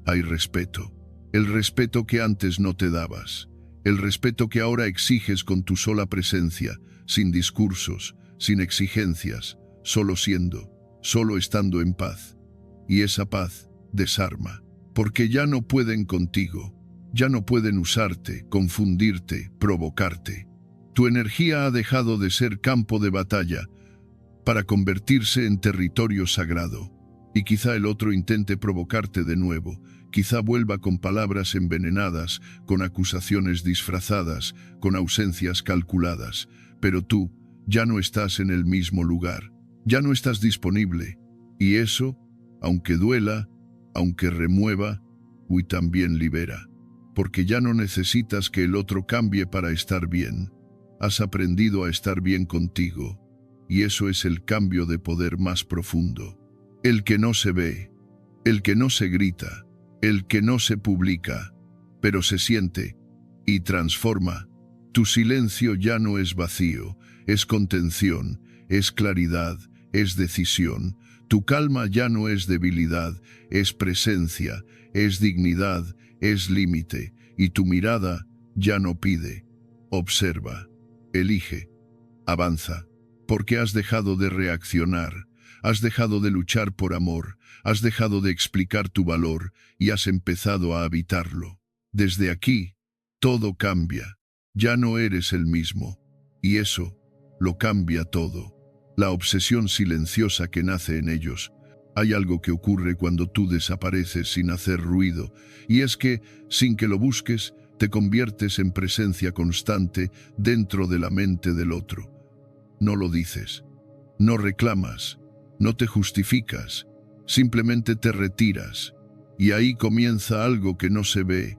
hay respeto, el respeto que antes no te dabas, el respeto que ahora exiges con tu sola presencia, sin discursos, sin exigencias, solo siendo, solo estando en paz. Y esa paz desarma, porque ya no pueden contigo, ya no pueden usarte, confundirte, provocarte. Tu energía ha dejado de ser campo de batalla para convertirse en territorio sagrado. Y quizá el otro intente provocarte de nuevo, Quizá vuelva con palabras envenenadas, con acusaciones disfrazadas, con ausencias calculadas, pero tú ya no estás en el mismo lugar, ya no estás disponible, y eso, aunque duela, aunque remueva, también libera, porque ya no necesitas que el otro cambie para estar bien. Has aprendido a estar bien contigo, y eso es el cambio de poder más profundo. El que no se ve, el que no se grita, el que no se publica, pero se siente y transforma. Tu silencio ya no es vacío, es contención, es claridad, es decisión. Tu calma ya no es debilidad, es presencia, es dignidad, es límite, y tu mirada ya no pide, observa, elige, avanza, porque has dejado de reaccionar, has dejado de luchar por amor, has dejado de explicar tu valor y has empezado a habitarlo. Desde aquí, todo cambia, ya no eres el mismo, y eso lo cambia todo. La obsesión silenciosa que nace en ellos. Hay algo que ocurre cuando tú desapareces sin hacer ruido, y es que, sin que lo busques, te conviertes en presencia constante dentro de la mente del otro. No lo dices, no reclamas, no te justificas, simplemente te retiras, y ahí comienza algo que no se ve,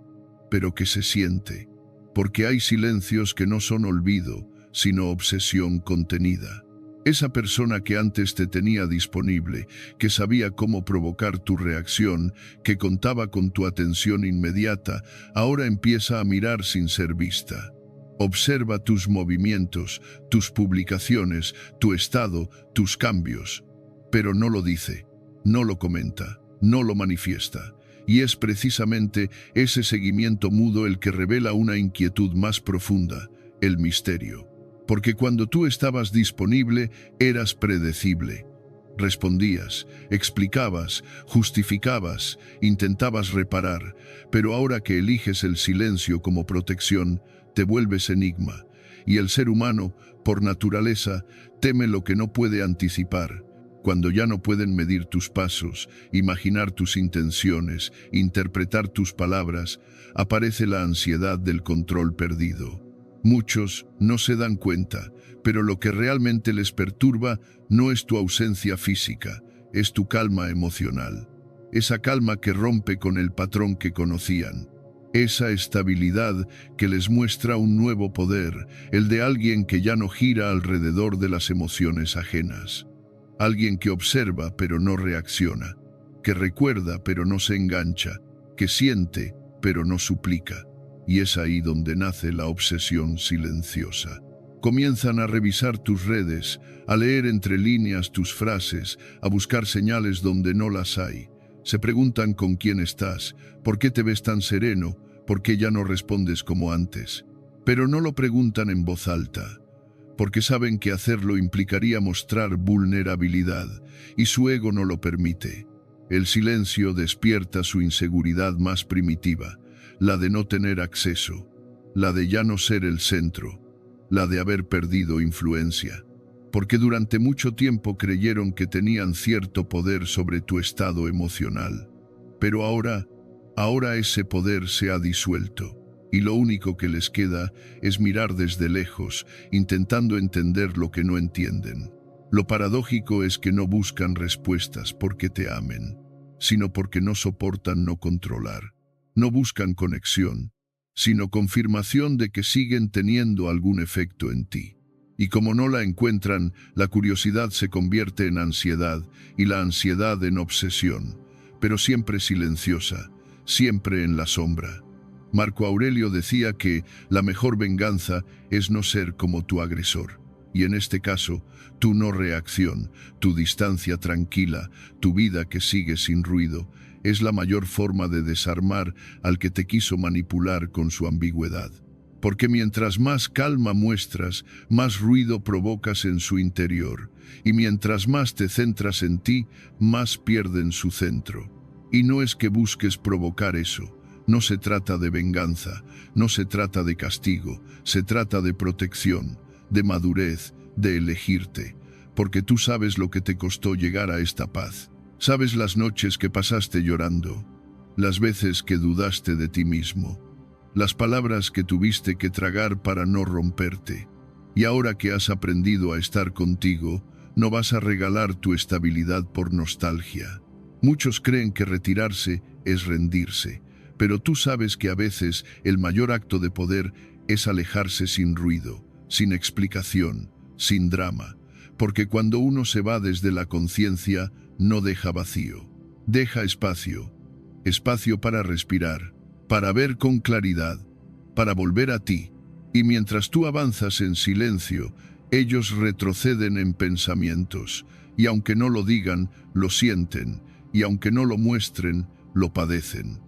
pero que se siente, porque hay silencios que no son olvido, sino obsesión contenida. Esa persona que antes te tenía disponible, que sabía cómo provocar tu reacción, que contaba con tu atención inmediata, ahora empieza a mirar sin ser vista. Observa tus movimientos, tus publicaciones, tu estado, tus cambios. Pero no lo dice, no lo comenta, no lo manifiesta. Y es precisamente ese seguimiento mudo el que revela una inquietud más profunda, el misterio. Porque cuando tú estabas disponible, eras predecible. Respondías, explicabas, justificabas, intentabas reparar, pero ahora que eliges el silencio como protección, te vuelves enigma, y el ser humano, por naturaleza, teme lo que no puede anticipar. Cuando ya no pueden medir tus pasos, imaginar tus intenciones, interpretar tus palabras, aparece la ansiedad del control perdido. Muchos no se dan cuenta, pero lo que realmente les perturba no es tu ausencia física, es tu calma emocional. Esa calma que rompe con el patrón que conocían. Esa estabilidad que les muestra un nuevo poder, el de alguien que ya no gira alrededor de las emociones ajenas. Alguien que observa pero no reacciona, que recuerda pero no se engancha, que siente pero no suplica. Y es ahí donde nace la obsesión silenciosa. Comienzan a revisar tus redes, a leer entre líneas tus frases, a buscar señales donde no las hay. Se preguntan con quién estás, por qué te ves tan sereno, por qué ya no respondes como antes. Pero no lo preguntan en voz alta, porque saben que hacerlo implicaría mostrar vulnerabilidad, y su ego no lo permite. El silencio despierta su inseguridad más primitiva, la de no tener acceso, la de ya no ser el centro, la de haber perdido influencia, porque durante mucho tiempo creyeron que tenían cierto poder sobre tu estado emocional. Pero ahora ese poder se ha disuelto, y lo único que les queda es mirar desde lejos, intentando entender lo que no entienden. Lo paradójico es que no buscan respuestas porque te amen, sino porque no soportan no controlar. No buscan conexión, sino confirmación de que siguen teniendo algún efecto en ti. Y como no la encuentran, la curiosidad se convierte en ansiedad y la ansiedad en obsesión, pero siempre silenciosa, siempre en la sombra. Marco Aurelio decía que la mejor venganza es no ser como tu agresor. Y en este caso, tu no reacción, tu distancia tranquila, tu vida que sigue sin ruido, es la mayor forma de desarmar al que te quiso manipular con su ambigüedad. Porque mientras más calma muestras, más ruido provocas en su interior, y mientras más te centras en ti, más pierden su centro. Y no es que busques provocar eso, no se trata de venganza, no se trata de castigo, se trata de protección, de madurez, de elegirte, porque tú sabes lo que te costó llegar a esta paz. Sabes las noches que pasaste llorando, las veces que dudaste de ti mismo, las palabras que tuviste que tragar para no romperte. Y ahora que has aprendido a estar contigo, no vas a regalar tu estabilidad por nostalgia. Muchos creen que retirarse es rendirse, pero tú sabes que a veces el mayor acto de poder es alejarse sin ruido, sin explicación, sin drama, porque cuando uno se va desde la conciencia, no deja vacío, deja espacio, espacio para respirar, para ver con claridad, para volver a ti. Y mientras tú avanzas en silencio, ellos retroceden en pensamientos, y aunque no lo digan, lo sienten, y aunque no lo muestren, lo padecen.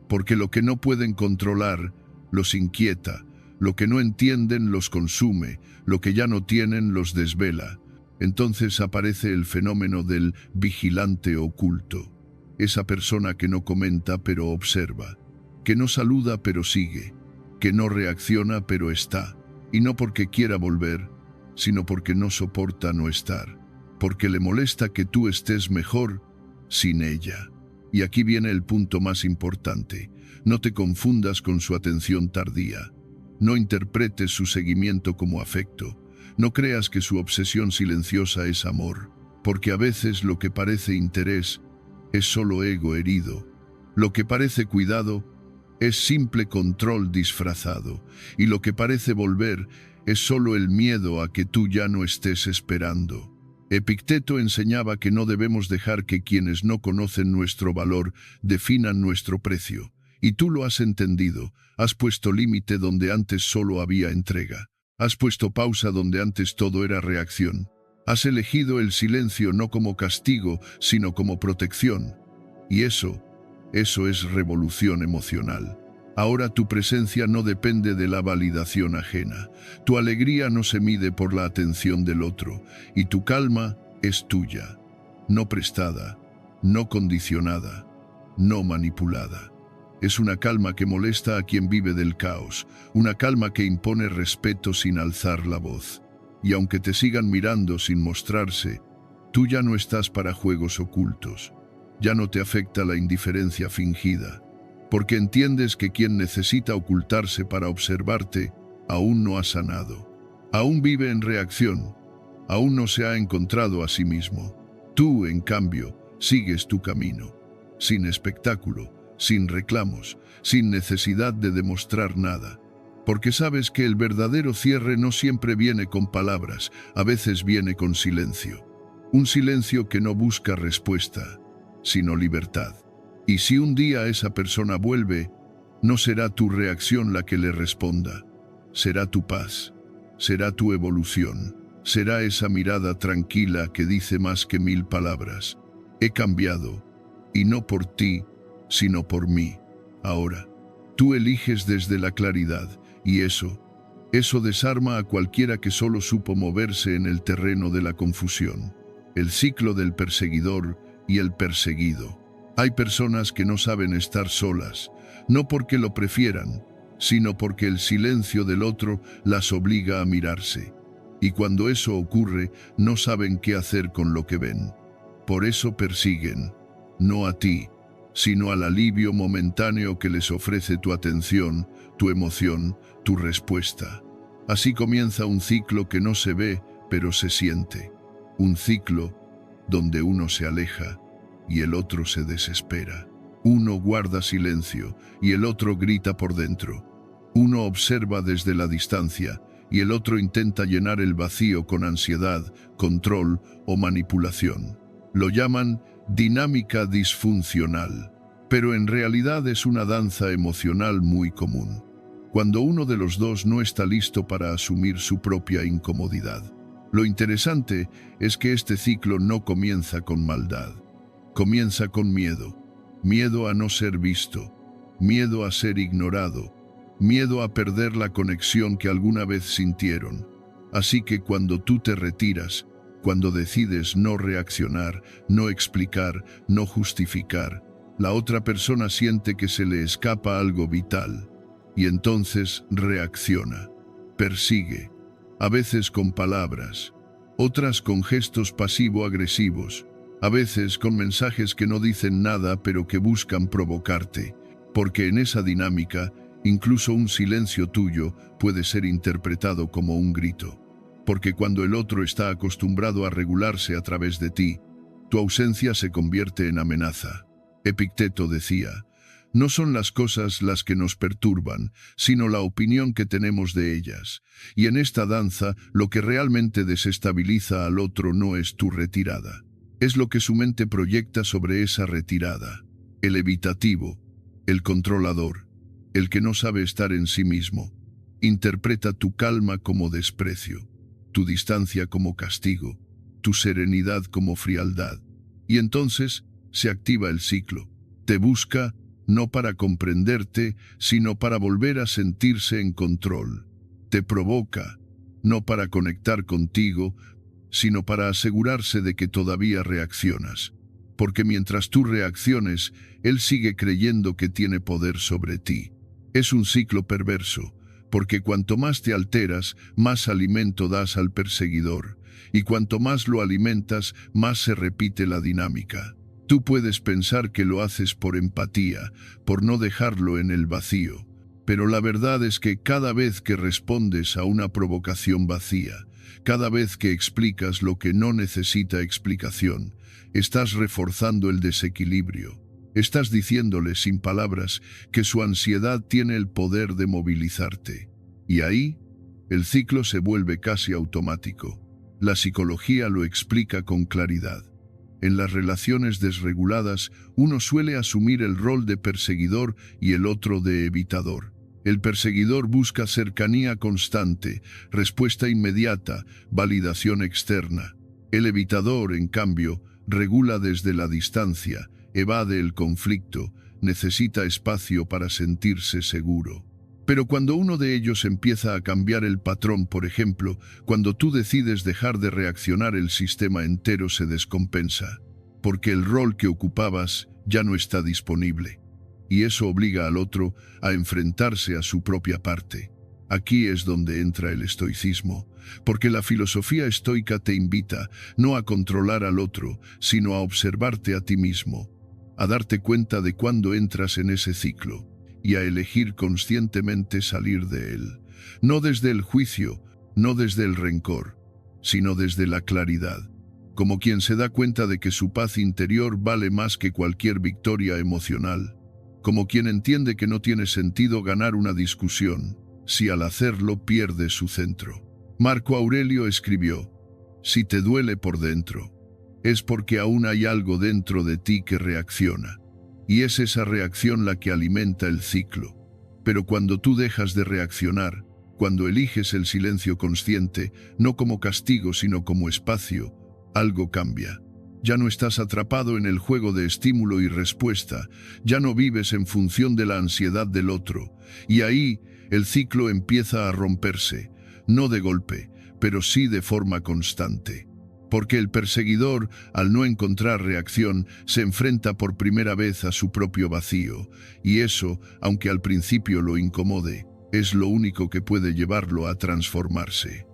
Porque lo que no pueden controlar, los inquieta, lo que no entienden los consume, lo que ya no tienen los desvela. Entonces aparece el fenómeno del vigilante oculto, esa persona que no comenta pero observa, que no saluda pero sigue, que no reacciona pero está, y no porque quiera volver, sino porque no soporta no estar, porque le molesta que tú estés mejor sin ella. Y aquí viene el punto más importante: no te confundas con su atención tardía, no interpretes su seguimiento como afecto, no creas que su obsesión silenciosa es amor, porque a veces lo que parece interés es solo ego herido, lo que parece cuidado es simple control disfrazado, y lo que parece volver es solo el miedo a que tú ya no estés esperando. Epicteto enseñaba que no debemos dejar que quienes no conocen nuestro valor definan nuestro precio, y tú lo has entendido, has puesto límite donde antes solo había entrega, has puesto pausa donde antes todo era reacción, has elegido el silencio no como castigo, sino como protección, y eso es revolución emocional. Ahora tu presencia no depende de la validación ajena, tu alegría no se mide por la atención del otro, y tu calma es tuya, no prestada, no condicionada, no manipulada. Es una calma que molesta a quien vive del caos, una calma que impone respeto sin alzar la voz. Y aunque te sigan mirando sin mostrarse, tú ya no estás para juegos ocultos. Ya no te afecta la indiferencia fingida, porque entiendes que quien necesita ocultarse para observarte aún no ha sanado, aún vive en reacción, aún no se ha encontrado a sí mismo. Tú, en cambio, sigues tu camino, sin espectáculo, sin reclamos, sin necesidad de demostrar nada, porque sabes que el verdadero cierre no siempre viene con palabras, a veces viene con silencio, un silencio que no busca respuesta, sino libertad. Y si un día esa persona vuelve, no será tu reacción la que le responda, será tu paz, será tu evolución, será esa mirada tranquila que dice más que 1000 palabras. He cambiado, y no por ti, sino por mí. Ahora, tú eliges desde la claridad, y eso desarma a cualquiera que solo supo moverse en el terreno de la confusión, el ciclo del perseguidor y el perseguido. Hay personas que no saben estar solas, no porque lo prefieran, sino porque el silencio del otro las obliga a mirarse. Y cuando eso ocurre, no saben qué hacer con lo que ven. Por eso persiguen, no a ti, sino al alivio momentáneo que les ofrece tu atención, tu emoción, tu respuesta. Así comienza un ciclo que no se ve, pero se siente. Un ciclo donde uno se aleja y el otro se desespera. Uno guarda silencio y el otro grita por dentro. Uno observa desde la distancia y el otro intenta llenar el vacío con ansiedad, control o manipulación. Lo llaman dinámica disfuncional, pero en realidad es una danza emocional muy común, cuando uno de los dos no está listo para asumir su propia incomodidad. Lo interesante es que este ciclo no comienza con maldad, comienza con miedo, miedo a no ser visto, miedo a ser ignorado, miedo a perder la conexión que alguna vez sintieron. Así que cuando tú te retiras, cuando decides no reaccionar, no explicar, no justificar, la otra persona siente que se le escapa algo vital, y entonces reacciona, persigue, a veces con palabras, otras con gestos pasivo-agresivos, A veces con mensajes que no dicen nada pero que buscan provocarte, porque en esa dinámica, incluso un silencio tuyo puede ser interpretado como un grito. Porque cuando el otro está acostumbrado a regularse a través de ti, tu ausencia se convierte en amenaza. Epicteto decía: no son las cosas las que nos perturban, sino la opinión que tenemos de ellas. Y en esta danza, lo que realmente desestabiliza al otro no es tu retirada. Es lo que su mente proyecta sobre esa retirada. El evitativo, el controlador, el que no sabe estar en sí mismo, interpreta tu calma como desprecio, tu distancia como castigo, tu serenidad como frialdad. Y entonces se activa el ciclo. Te busca no para comprenderte, sino para volver a sentirse en control. Te provoca, no para conectar contigo, sino para asegurarse de que todavía reaccionas. Porque mientras tú reacciones, él sigue creyendo que tiene poder sobre ti. Es un ciclo perverso, porque cuanto más te alteras, más alimento das al perseguidor, y cuanto más lo alimentas, más se repite la dinámica. Tú puedes pensar que lo haces por empatía, por no dejarlo en el vacío, pero la verdad es que cada vez que respondes a una provocación vacía, cada vez que explicas lo que no necesita explicación, estás reforzando el desequilibrio. Estás diciéndole sin palabras que su ansiedad tiene el poder de movilizarte. Y ahí, el ciclo se vuelve casi automático. La psicología lo explica con claridad. En las relaciones desreguladas, uno suele asumir el rol de perseguidor y el otro de evitador. El perseguidor busca cercanía constante, respuesta inmediata, validación externa. El evitador, en cambio, regula desde la distancia, evade el conflicto, necesita espacio para sentirse seguro. Pero cuando uno de ellos empieza a cambiar el patrón, por ejemplo, cuando tú decides dejar de reaccionar, el sistema entero se descompensa, porque el rol que ocupabas ya no está disponible. Y eso obliga al otro a enfrentarse a su propia parte. Aquí es donde entra el estoicismo, porque la filosofía estoica te invita no a controlar al otro, sino a observarte a ti mismo, a darte cuenta de cuándo entras en ese ciclo y a elegir conscientemente salir de él, no desde el juicio, no desde el rencor, sino desde la claridad, como quien se da cuenta de que su paz interior vale más que cualquier victoria emocional, como quien entiende que no tiene sentido ganar una discusión, si al hacerlo pierde su centro. Marco Aurelio escribió: si te duele por dentro, es porque aún hay algo dentro de ti que reacciona, y es esa reacción la que alimenta el ciclo. Pero cuando tú dejas de reaccionar, cuando eliges el silencio consciente, no como castigo sino como espacio, algo cambia. Ya no estás atrapado en el juego de estímulo y respuesta, ya no vives en función de la ansiedad del otro, y ahí el ciclo empieza a romperse, no de golpe, pero sí de forma constante. Porque el perseguidor, al no encontrar reacción, se enfrenta por primera vez a su propio vacío, y eso, aunque al principio lo incomode, es lo único que puede llevarlo a transformarse.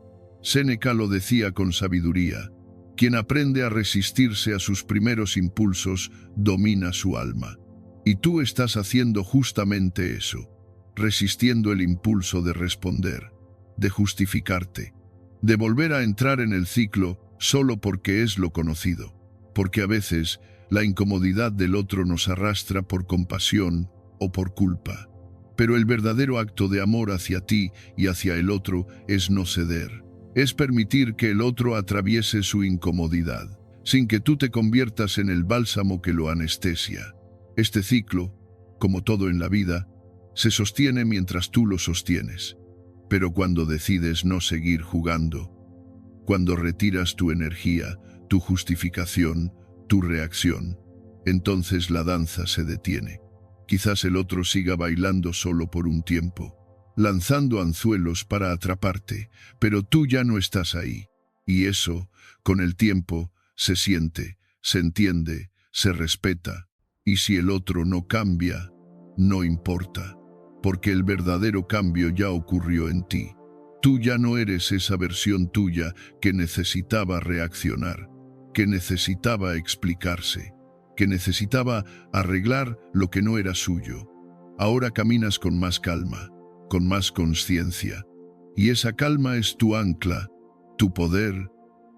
Séneca lo decía con sabiduría: quien aprende a resistirse a sus primeros impulsos, domina su alma. Y tú estás haciendo justamente eso, resistiendo el impulso de responder, de justificarte, de volver a entrar en el ciclo solo porque es lo conocido, porque a veces la incomodidad del otro nos arrastra por compasión o por culpa. Pero el verdadero acto de amor hacia ti y hacia el otro es no ceder, es permitir que el otro atraviese su incomodidad, sin que tú te conviertas en el bálsamo que lo anestesia. Este ciclo, como todo en la vida, se sostiene mientras tú lo sostienes. Pero cuando decides no seguir jugando, cuando retiras tu energía, tu justificación, tu reacción, entonces la danza se detiene. Quizás el otro siga bailando solo por un tiempo, lanzando anzuelos para atraparte, pero tú ya no estás ahí. Y eso, con el tiempo, se siente, se entiende, se respeta. Y si el otro no cambia, no importa, porque el verdadero cambio ya ocurrió en ti. Tú ya no eres esa versión tuya que necesitaba reaccionar. que necesitaba explicarse, que necesitaba arreglar lo que no era suyo. Ahora caminas con más calma, con más conciencia, y esa calma es tu ancla, tu poder,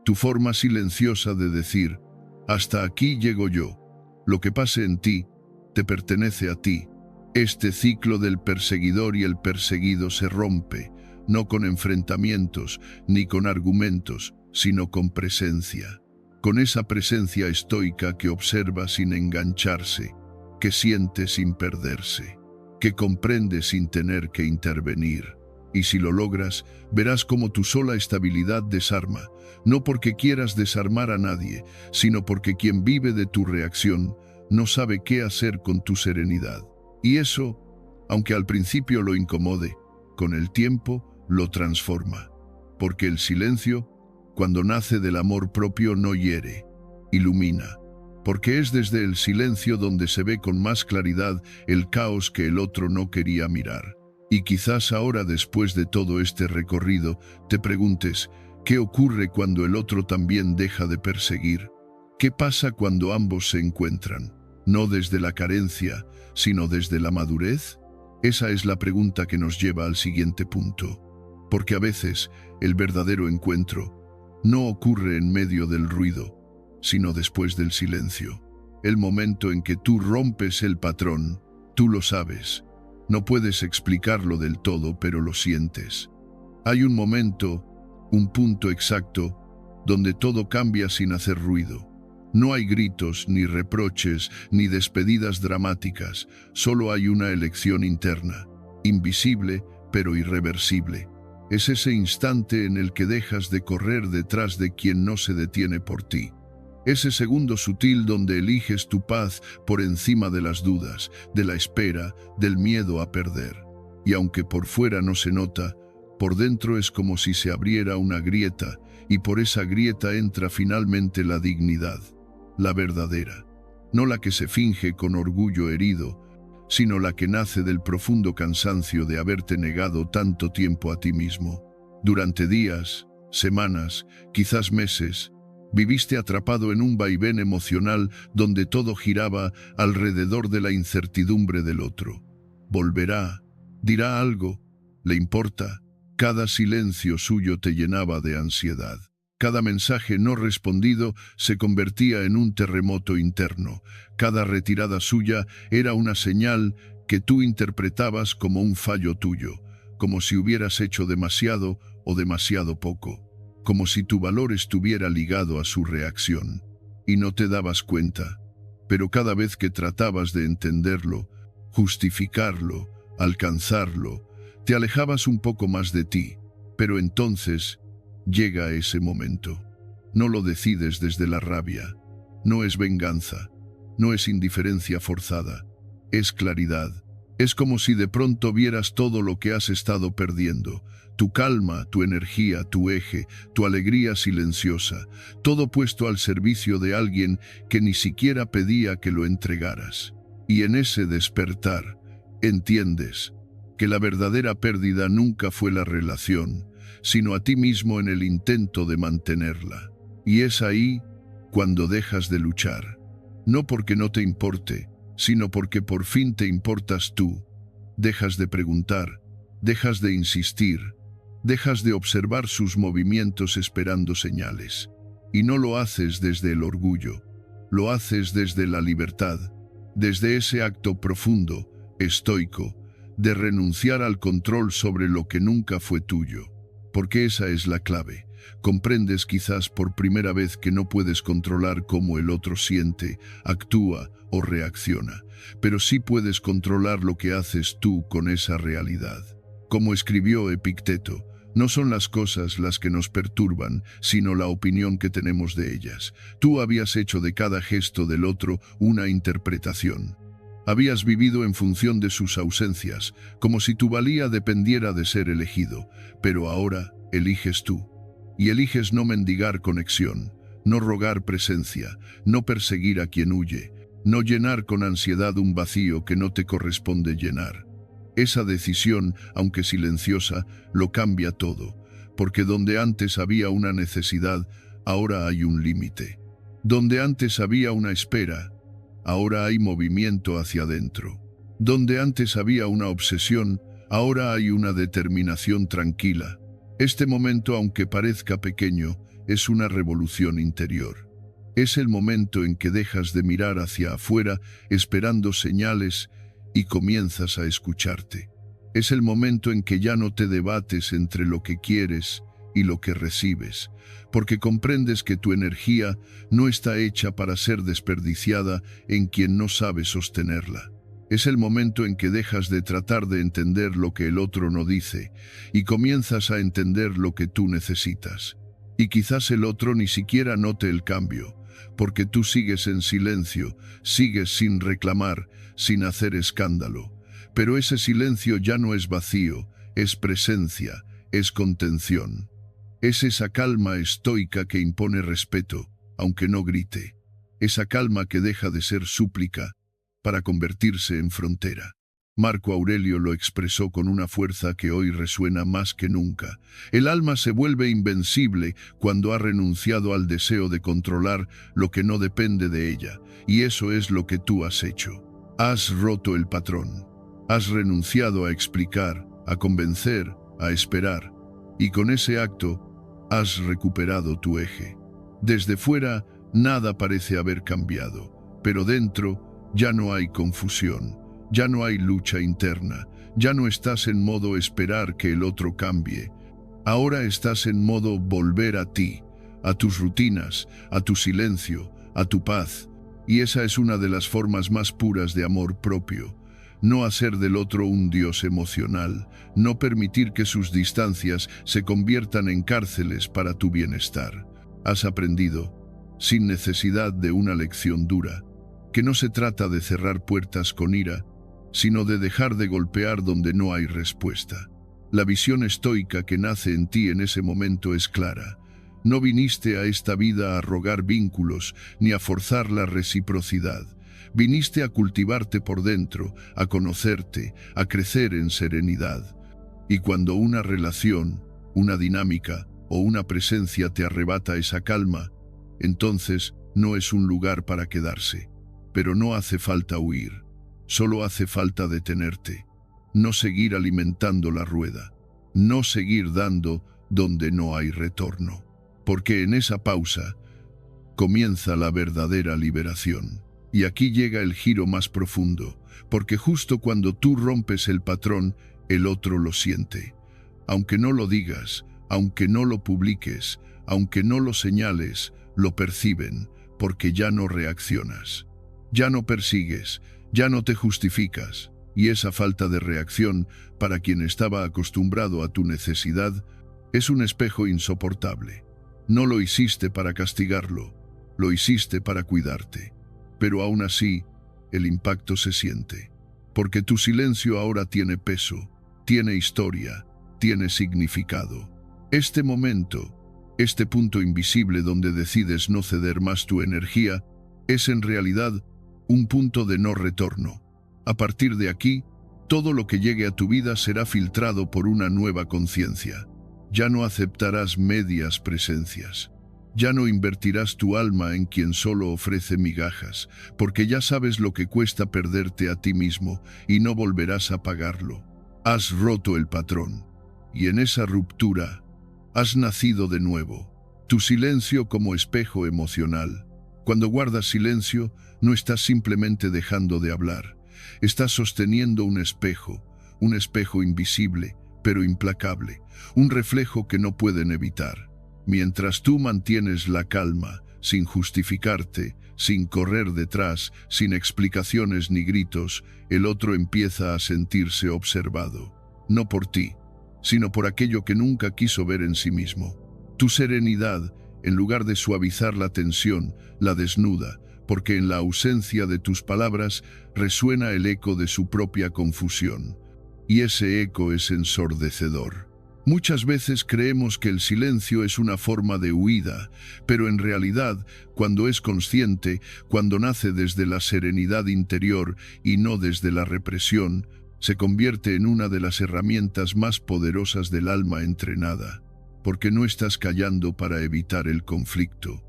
tu forma silenciosa de decir: hasta aquí llego yo. Lo que pase en ti, te pertenece a ti. Este ciclo del perseguidor y el perseguido se rompe, no con enfrentamientos ni con argumentos, sino con presencia. Con esa presencia estoica que observa sin engancharse, que siente sin perderse, que comprende sin tener que intervenir. Y si lo logras, verás cómo tu sola estabilidad desarma, no porque quieras desarmar a nadie, sino porque quien vive de tu reacción no sabe qué hacer con tu serenidad. Y eso, aunque al principio lo incomode, con el tiempo lo transforma. Porque el silencio, cuando nace del amor propio, no hiere, ilumina. Porque es desde el silencio donde se ve con más claridad el caos que el otro no quería mirar. Y quizás ahora, después de todo este recorrido, te preguntes: ¿qué ocurre cuando el otro también deja de perseguir? ¿Qué pasa cuando ambos se encuentran? No desde la carencia, sino desde la madurez. Esa es la pregunta que nos lleva al siguiente punto. Porque a veces el verdadero encuentro no ocurre en medio del ruido, sino después del silencio. El momento en que tú rompes el patrón, tú lo sabes. No puedes explicarlo del todo, pero lo sientes. Hay un momento, un punto exacto, donde todo cambia sin hacer ruido. No hay gritos, ni reproches, ni despedidas dramáticas. Solo hay una elección interna, invisible, pero irreversible. Es ese instante en el que dejas de correr detrás de quien no se detiene por ti. Ese segundo sutil donde eliges tu paz por encima de las dudas, de la espera, del miedo a perder. Y aunque por fuera no se nota, por dentro es como si se abriera una grieta, y por esa grieta entra finalmente la dignidad, la verdadera. No la que se finge con orgullo herido, sino la que nace del profundo cansancio de haberte negado tanto tiempo a ti mismo. Durante días, semanas, quizás meses, viviste atrapado en un vaivén emocional donde todo giraba alrededor de la incertidumbre del otro. ¿Volverá? ¿Dirá algo? ¿Le importa? Cada silencio suyo te llenaba de ansiedad. Cada mensaje no respondido se convertía en un terremoto interno. Cada retirada suya era una señal que tú interpretabas como un fallo tuyo, como si hubieras hecho demasiado o demasiado poco, como si tu valor estuviera ligado a su reacción. Y no te dabas cuenta, pero cada vez que tratabas de entenderlo, justificarlo, alcanzarlo, te alejabas un poco más de ti. Pero entonces llega ese momento. No lo decides desde la rabia. No es venganza. No es indiferencia forzada. Es claridad. Es como si de pronto vieras todo lo que has estado perdiendo. Tu calma, tu energía, tu eje, tu alegría silenciosa. Todo puesto al servicio de alguien que ni siquiera pedía que lo entregaras. Y en ese despertar, entiendes que la verdadera pérdida nunca fue la relación, sino a ti mismo en el intento de mantenerla. Y es ahí cuando dejas de luchar. No porque no te importe, sino porque por fin te importas tú. Dejas de preguntar, dejas de insistir, dejas de observar sus movimientos esperando señales. Y no lo haces desde el orgullo, lo haces desde la libertad, desde ese acto profundo, estoico, de renunciar al control sobre lo que nunca fue tuyo. Porque esa es la clave. Comprendes quizás por primera vez que no puedes controlar cómo el otro siente, actúa o reacciona, pero sí puedes controlar lo que haces tú con esa realidad. Como escribió Epicteto, no son las cosas las que nos perturban, sino la opinión que tenemos de ellas. Tú habías hecho de cada gesto del otro una interpretación. Habías vivido en función de sus ausencias, como si tu valía dependiera de ser elegido, pero ahora eliges tú. Y eliges no mendigar conexión, no rogar presencia, no perseguir a quien huye, no llenar con ansiedad un vacío que no te corresponde llenar. Esa decisión, aunque silenciosa, lo cambia todo, porque donde antes había una necesidad, ahora hay un límite. Donde antes había una espera, ahora hay movimiento hacia adentro. Donde antes había una obsesión, ahora hay una determinación tranquila. Este momento, aunque parezca pequeño, es una revolución interior. Es el momento en que dejas de mirar hacia afuera esperando señales y comienzas a escucharte. Es el momento en que ya no te debates entre lo que quieres y lo que recibes, porque comprendes que tu energía no está hecha para ser desperdiciada en quien no sabe sostenerla. Es el momento en que dejas de tratar de entender lo que el otro no dice y comienzas a entender lo que tú necesitas. Y quizás el otro ni siquiera note el cambio, porque tú sigues en silencio, sigues sin reclamar, sin hacer escándalo. Pero ese silencio ya no es vacío, es presencia, es contención. Es esa calma estoica que impone respeto, aunque no grite. Esa calma que deja de ser súplica para convertirse en frontera. Marco Aurelio lo expresó con una fuerza que hoy resuena más que nunca. El alma se vuelve invencible cuando ha renunciado al deseo de controlar lo que no depende de ella, y eso es lo que tú has hecho. Has roto el patrón. Has renunciado a explicar, a convencer, a esperar, y con ese acto has recuperado tu eje. Desde fuera, nada parece haber cambiado, pero dentro ya no hay confusión. Ya no hay lucha interna, ya no estás en modo esperar que el otro cambie. Ahora estás en modo volver a ti, a tus rutinas, a tu silencio, a tu paz. Y esa es una de las formas más puras de amor propio. No hacer del otro un dios emocional, no permitir que sus distancias se conviertan en cárceles para tu bienestar. Has aprendido, sin necesidad de una lección dura, que no se trata de cerrar puertas con ira, sino de dejar de golpear donde no hay respuesta. La visión estoica que nace en ti en ese momento es clara. No viniste a esta vida a rogar vínculos ni a forzar la reciprocidad. Viniste a cultivarte por dentro, a conocerte, a crecer en serenidad. Y cuando una relación, una dinámica o una presencia te arrebata esa calma, entonces no es un lugar para quedarse. Pero no hace falta huir. Solo hace falta detenerte, no seguir alimentando la rueda, no seguir dando donde no hay retorno, porque en esa pausa comienza la verdadera liberación. Y aquí llega el giro más profundo, porque justo cuando tú rompes el patrón, el otro lo siente. Aunque no lo digas, aunque no lo publiques, aunque no lo señales, lo perciben, porque ya no reaccionas, ya no persigues, ya no te justificas, y esa falta de reacción, para quien estaba acostumbrado a tu necesidad, es un espejo insoportable. No lo hiciste para castigarlo, lo hiciste para cuidarte. Pero aún así, el impacto se siente, porque tu silencio ahora tiene peso, tiene historia, tiene significado. Este momento, este punto invisible donde decides no ceder más tu energía, es en realidad un punto de no retorno. A partir de aquí, todo lo que llegue a tu vida será filtrado por una nueva conciencia. Ya no aceptarás medias presencias. Ya no invertirás tu alma en quien solo ofrece migajas, porque ya sabes lo que cuesta perderte a ti mismo y no volverás a pagarlo. Has roto el patrón, y en esa ruptura has nacido de nuevo. Tu silencio como espejo emocional. Cuando guardas silencio, no estás simplemente dejando de hablar. Estás sosteniendo un espejo invisible, pero implacable, un reflejo que no pueden evitar. Mientras tú mantienes la calma, sin justificarte, sin correr detrás, sin explicaciones ni gritos, el otro empieza a sentirse observado. No por ti, sino por aquello que nunca quiso ver en sí mismo. Tu serenidad, en lugar de suavizar la tensión, la desnuda, porque en la ausencia de tus palabras resuena el eco de su propia confusión. Y ese eco es ensordecedor. Muchas veces creemos que el silencio es una forma de huida, pero en realidad, cuando es consciente, cuando nace desde la serenidad interior y no desde la represión, se convierte en una de las herramientas más poderosas del alma entrenada, porque no estás callando para evitar el conflicto.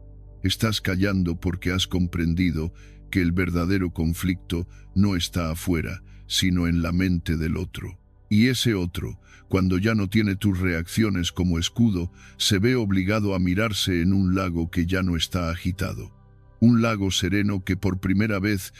Estás callando porque has comprendido que el verdadero conflicto no está afuera, sino en la mente del otro. Y ese otro, cuando ya no tiene tus reacciones como escudo, se ve obligado a mirarse en un lago que ya no está agitado. Un lago sereno que por primera vez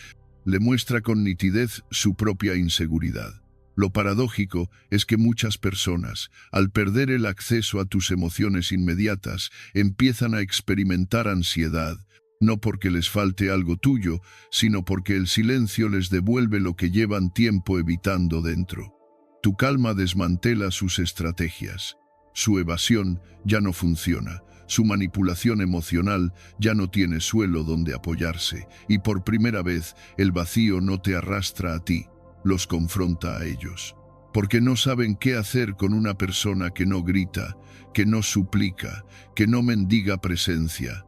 le muestra con nitidez su propia inseguridad. Lo paradójico es que muchas personas, al perder el acceso a tus emociones inmediatas, empiezan a experimentar ansiedad, no porque les falte algo tuyo, sino porque el silencio les devuelve lo que llevan tiempo evitando dentro. Tu calma desmantela sus estrategias. Su evasión ya no funciona. Su manipulación emocional ya no tiene suelo donde apoyarse, y por primera vez el vacío no te arrastra a ti, los confronta a ellos. Porque no saben qué hacer con una persona que no grita, que no suplica, que no mendiga presencia.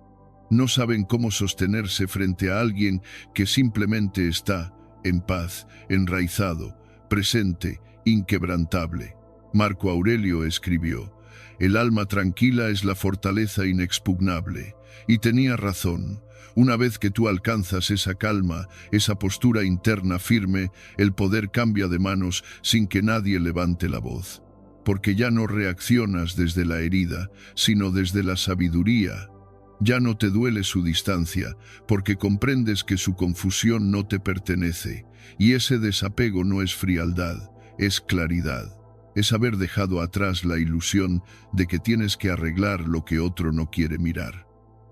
No saben cómo sostenerse frente a alguien que simplemente está en paz, enraizado, presente, inquebrantable. Marco Aurelio escribió: «El alma tranquila es la fortaleza inexpugnable». Y tenía razón. Una vez que tú alcanzas esa calma, esa postura interna firme, el poder cambia de manos sin que nadie levante la voz. Porque ya no reaccionas desde la herida, sino desde la sabiduría. Ya no te duele su distancia, porque comprendes que su confusión no te pertenece, y ese desapego no es frialdad, es claridad. Es haber dejado atrás la ilusión de que tienes que arreglar lo que otro no quiere mirar.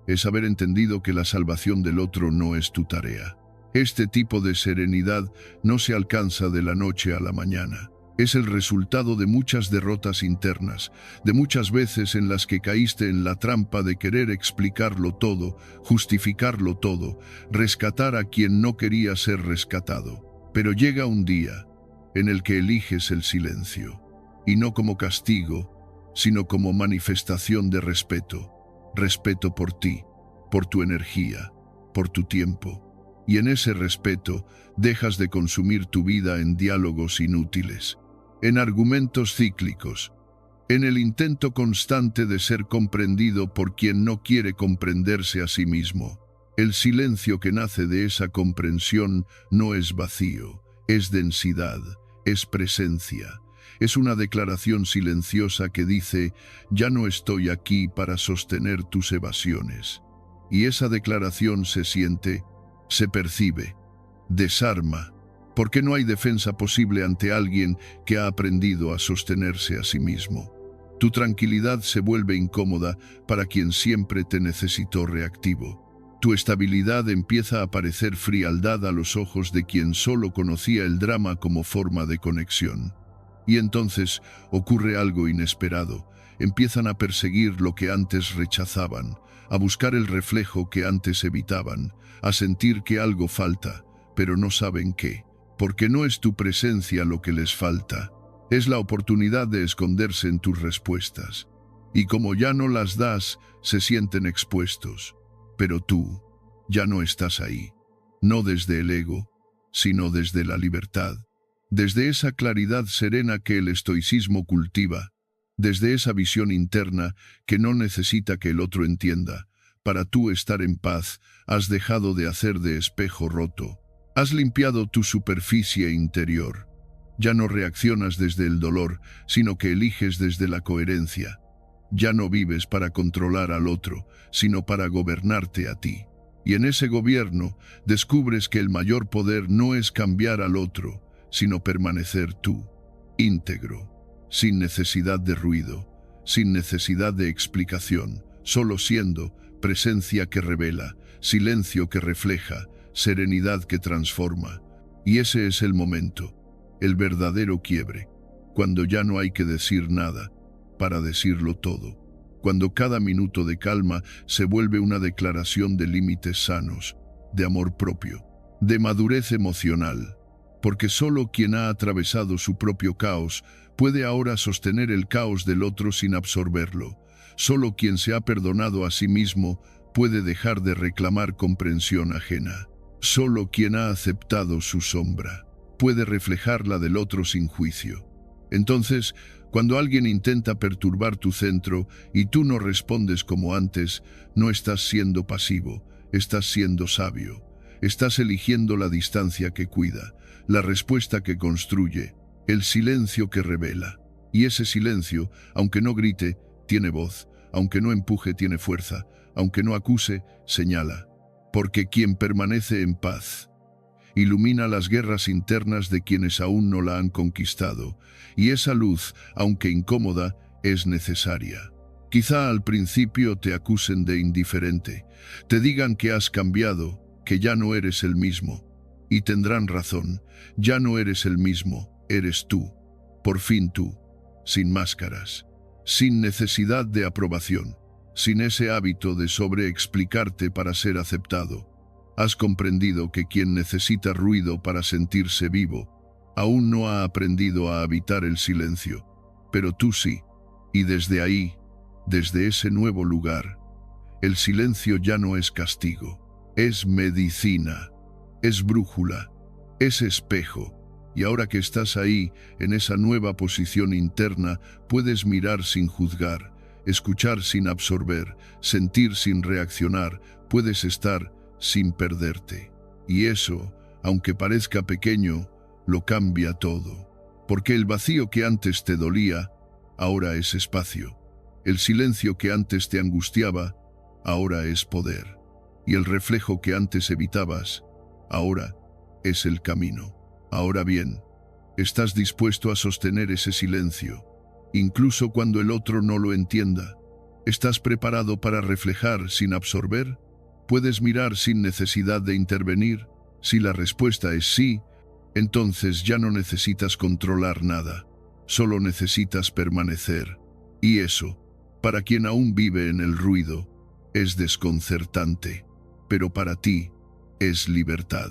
Es haber entendido que la salvación del otro no es tu tarea. Este tipo de serenidad no se alcanza de la noche a la mañana. Es el resultado de muchas derrotas internas, de muchas veces en las que caíste en la trampa de querer explicarlo todo, justificarlo todo, rescatar a quien no quería ser rescatado. Pero llega un día en el que eliges el silencio, y no como castigo, sino como manifestación de respeto. Respeto por ti, por tu energía, por tu tiempo. Y en ese respeto dejas de consumir tu vida en diálogos inútiles, en argumentos cíclicos, en el intento constante de ser comprendido por quien no quiere comprenderse a sí mismo. El silencio que nace de esa comprensión no es vacío, es densidad, es presencia. Es una declaración silenciosa que dice: ya no estoy aquí para sostener tus evasiones. Y esa declaración se siente, se percibe, desarma, porque no hay defensa posible ante alguien que ha aprendido a sostenerse a sí mismo. Tu tranquilidad se vuelve incómoda para quien siempre te necesitó reactivo. Tu estabilidad empieza a parecer frialdad a los ojos de quien solo conocía el drama como forma de conexión. Y entonces ocurre algo inesperado. Empiezan a perseguir lo que antes rechazaban, a buscar el reflejo que antes evitaban, a sentir que algo falta, pero no saben qué, porque no es tu presencia lo que les falta. Es la oportunidad de esconderse en tus respuestas. Y como ya no las das, se sienten expuestos. Pero tú ya no estás ahí, no desde el ego, sino desde la libertad. Desde esa claridad serena que el estoicismo cultiva, desde esa visión interna que no necesita que el otro entienda. Para tú estar en paz, has dejado de hacer de espejo roto. Has limpiado tu superficie interior. Ya no reaccionas desde el dolor, sino que eliges desde la coherencia. Ya no vives para controlar al otro, sino para gobernarte a ti. Y en ese gobierno descubres que el mayor poder no es cambiar al otro, sino permanecer tú, íntegro, sin necesidad de ruido, sin necesidad de explicación, solo siendo presencia que revela, silencio que refleja, serenidad que transforma. Y ese es el momento, el verdadero quiebre, cuando ya no hay que decir nada para decirlo todo, cuando cada minuto de calma se vuelve una declaración de límites sanos, de amor propio, de madurez emocional. Porque solo quien ha atravesado su propio caos puede ahora sostener el caos del otro sin absorberlo. Solo quien se ha perdonado a sí mismo puede dejar de reclamar comprensión ajena. Solo quien ha aceptado su sombra puede reflejar la del otro sin juicio. Entonces, Cuando alguien intenta perturbar tu centro y tú no respondes como antes, no estás siendo pasivo, estás siendo sabio. Estás eligiendo la distancia que cuida, la respuesta que construye, el silencio que revela. Y ese silencio, aunque no grite, tiene voz, aunque no empuje, tiene fuerza, aunque no acuse, señala. Porque quien permanece en paz ilumina las guerras internas de quienes aún no la han conquistado, y esa luz, aunque incómoda, es necesaria. Quizá al principio te acusen de indiferente, te digan que has cambiado, que ya no eres el mismo. Y tendrán razón, ya no eres el mismo, eres tú. Por fin tú, sin máscaras, sin necesidad de aprobación, sin ese hábito de sobreexplicarte para ser aceptado. Has comprendido que quien necesita ruido para sentirse vivo, aún no ha aprendido a habitar el silencio, pero tú sí, y desde ahí, desde ese nuevo lugar, el silencio ya no es castigo, es medicina, es brújula, es espejo, y ahora que estás ahí, en esa nueva posición interna, puedes mirar sin juzgar, escuchar sin absorber, sentir sin reaccionar, puedes estar sin perderte. Y eso, aunque parezca pequeño, lo cambia todo. Porque el vacío que antes te dolía, ahora es espacio. El silencio que antes te angustiaba, ahora es poder. Y el reflejo que antes evitabas, ahora es el camino. Ahora bien, ¿estás dispuesto a sostener ese silencio, incluso cuando el otro no lo entienda? ¿Estás preparado para reflejar sin absorber? ¿Puedes mirar sin necesidad de intervenir? Si la respuesta es sí, entonces ya no necesitas controlar nada, solo necesitas permanecer. Y eso, para quien aún vive en el ruido, es desconcertante, pero para ti es libertad.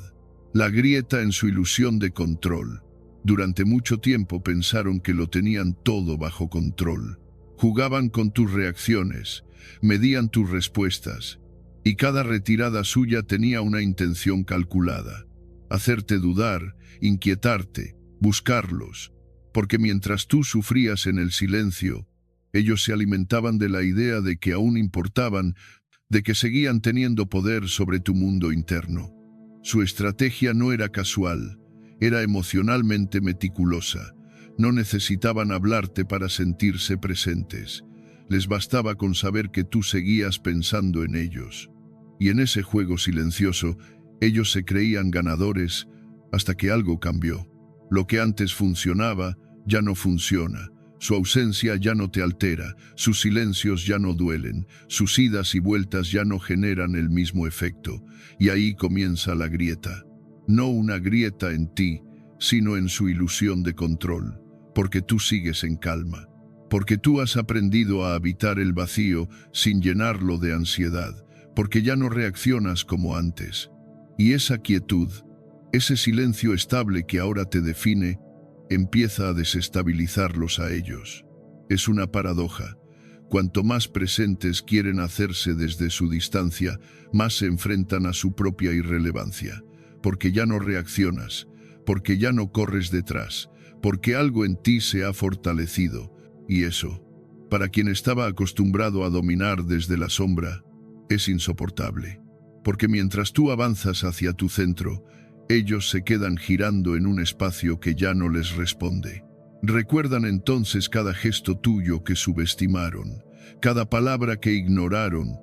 La grieta en su ilusión de control. Durante mucho tiempo pensaron que lo tenían todo bajo control. Jugaban con tus reacciones, medían tus respuestas, y cada retirada suya tenía una intención calculada. Hacerte dudar, inquietarte, buscarlos, porque mientras tú sufrías en el silencio, ellos se alimentaban de la idea de que aún importaban, de que seguían teniendo poder sobre tu mundo interno. Su estrategia no era casual, era emocionalmente meticulosa. No necesitaban hablarte para sentirse presentes. Les bastaba con saber que tú seguías pensando en ellos. Y en ese juego silencioso, ellos se creían ganadores hasta que algo cambió. Lo que antes funcionaba, ya no funciona. Su ausencia ya no te altera, sus silencios ya no duelen, sus idas y vueltas ya no generan el mismo efecto. Y ahí comienza la grieta. No una grieta en ti, sino en su ilusión de control, porque tú sigues en calma, porque tú has aprendido a habitar el vacío sin llenarlo de ansiedad, porque ya no reaccionas como antes. Y esa quietud, ese silencio estable que ahora te define, empieza a desestabilizarlos a ellos. Es una paradoja. Cuanto más presentes quieren hacerse desde su distancia, más se enfrentan a su propia irrelevancia, porque ya no reaccionas, porque ya no corres detrás, porque algo en ti se ha fortalecido, y eso, para quien estaba acostumbrado a dominar desde la sombra, es insoportable, porque mientras tú avanzas hacia tu centro, ellos se quedan girando en un espacio que ya no les responde. Recuerdan entonces cada gesto tuyo que subestimaron, cada palabra que ignoraron,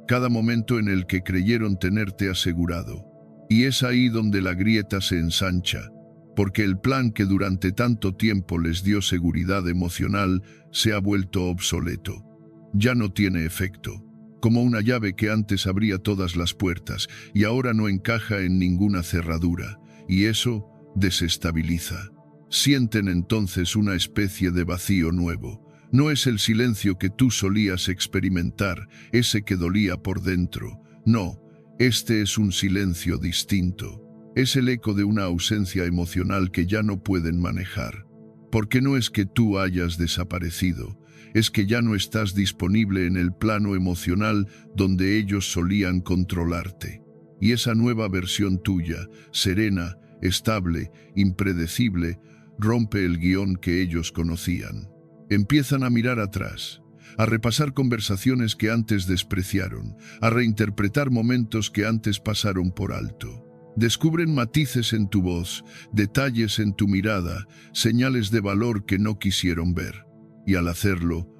cada momento en el que creyeron tenerte asegurado. Y es ahí donde la grieta se ensancha, porque el plan que durante tanto tiempo les dio seguridad emocional se ha vuelto obsoleto. Ya no tiene efecto, como una llave que antes abría todas las puertas y ahora no encaja en ninguna cerradura, y eso desestabiliza. Sienten entonces una especie de vacío nuevo. No es el silencio que tú solías experimentar, ese que dolía por dentro. No, este es un silencio distinto. Es el eco de una ausencia emocional que ya no pueden manejar. Porque no es que tú hayas desaparecido, es que ya no estás disponible en el plano emocional donde ellos solían controlarte. Y esa nueva versión tuya, serena, estable, impredecible, rompe el guión que ellos conocían. Empiezan a mirar atrás, a repasar conversaciones que antes despreciaron, a reinterpretar momentos que antes pasaron por alto. Descubren matices en tu voz, detalles en tu mirada, señales de valor que no quisieron ver. Y al hacerlo,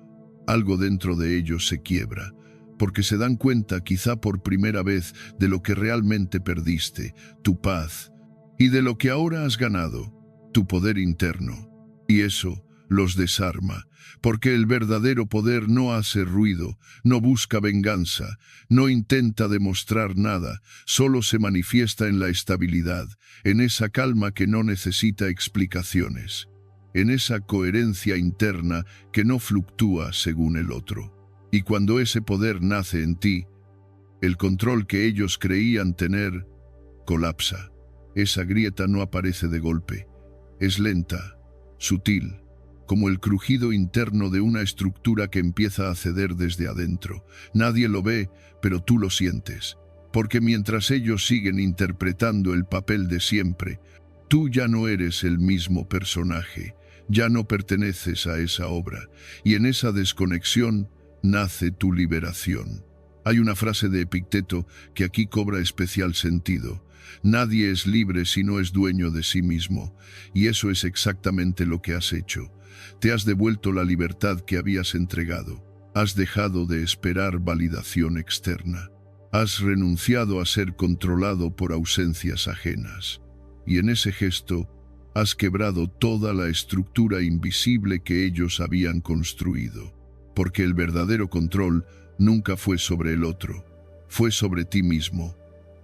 algo dentro de ellos se quiebra, porque se dan cuenta, quizá por primera vez, de lo que realmente perdiste, tu paz, y de lo que ahora has ganado, tu poder interno. Y eso los desarma, porque el verdadero poder no hace ruido, no busca venganza, no intenta demostrar nada, solo se manifiesta en la estabilidad, en esa calma que no necesita explicaciones, en esa coherencia interna que no fluctúa según el otro. Y cuando ese poder nace en ti, el control que ellos creían tener colapsa. Esa grieta no aparece de golpe, es lenta, sutil, como el crujido interno de una estructura que empieza a ceder desde adentro. Nadie lo ve, pero tú lo sientes, porque mientras ellos siguen interpretando el papel de siempre, tú ya no eres el mismo personaje, ya no perteneces a esa obra, y en esa desconexión nace tu liberación. Hay una frase de Epicteto que aquí cobra especial sentido. Nadie es libre si no es dueño de sí mismo, y eso es exactamente lo que has hecho. Te has devuelto la libertad que habías entregado. Has dejado de esperar validación externa. Has renunciado a ser controlado por ausencias ajenas. Y en ese gesto, has quebrado toda la estructura invisible que ellos habían construido. Porque el verdadero control nunca fue sobre el otro, fue sobre ti mismo.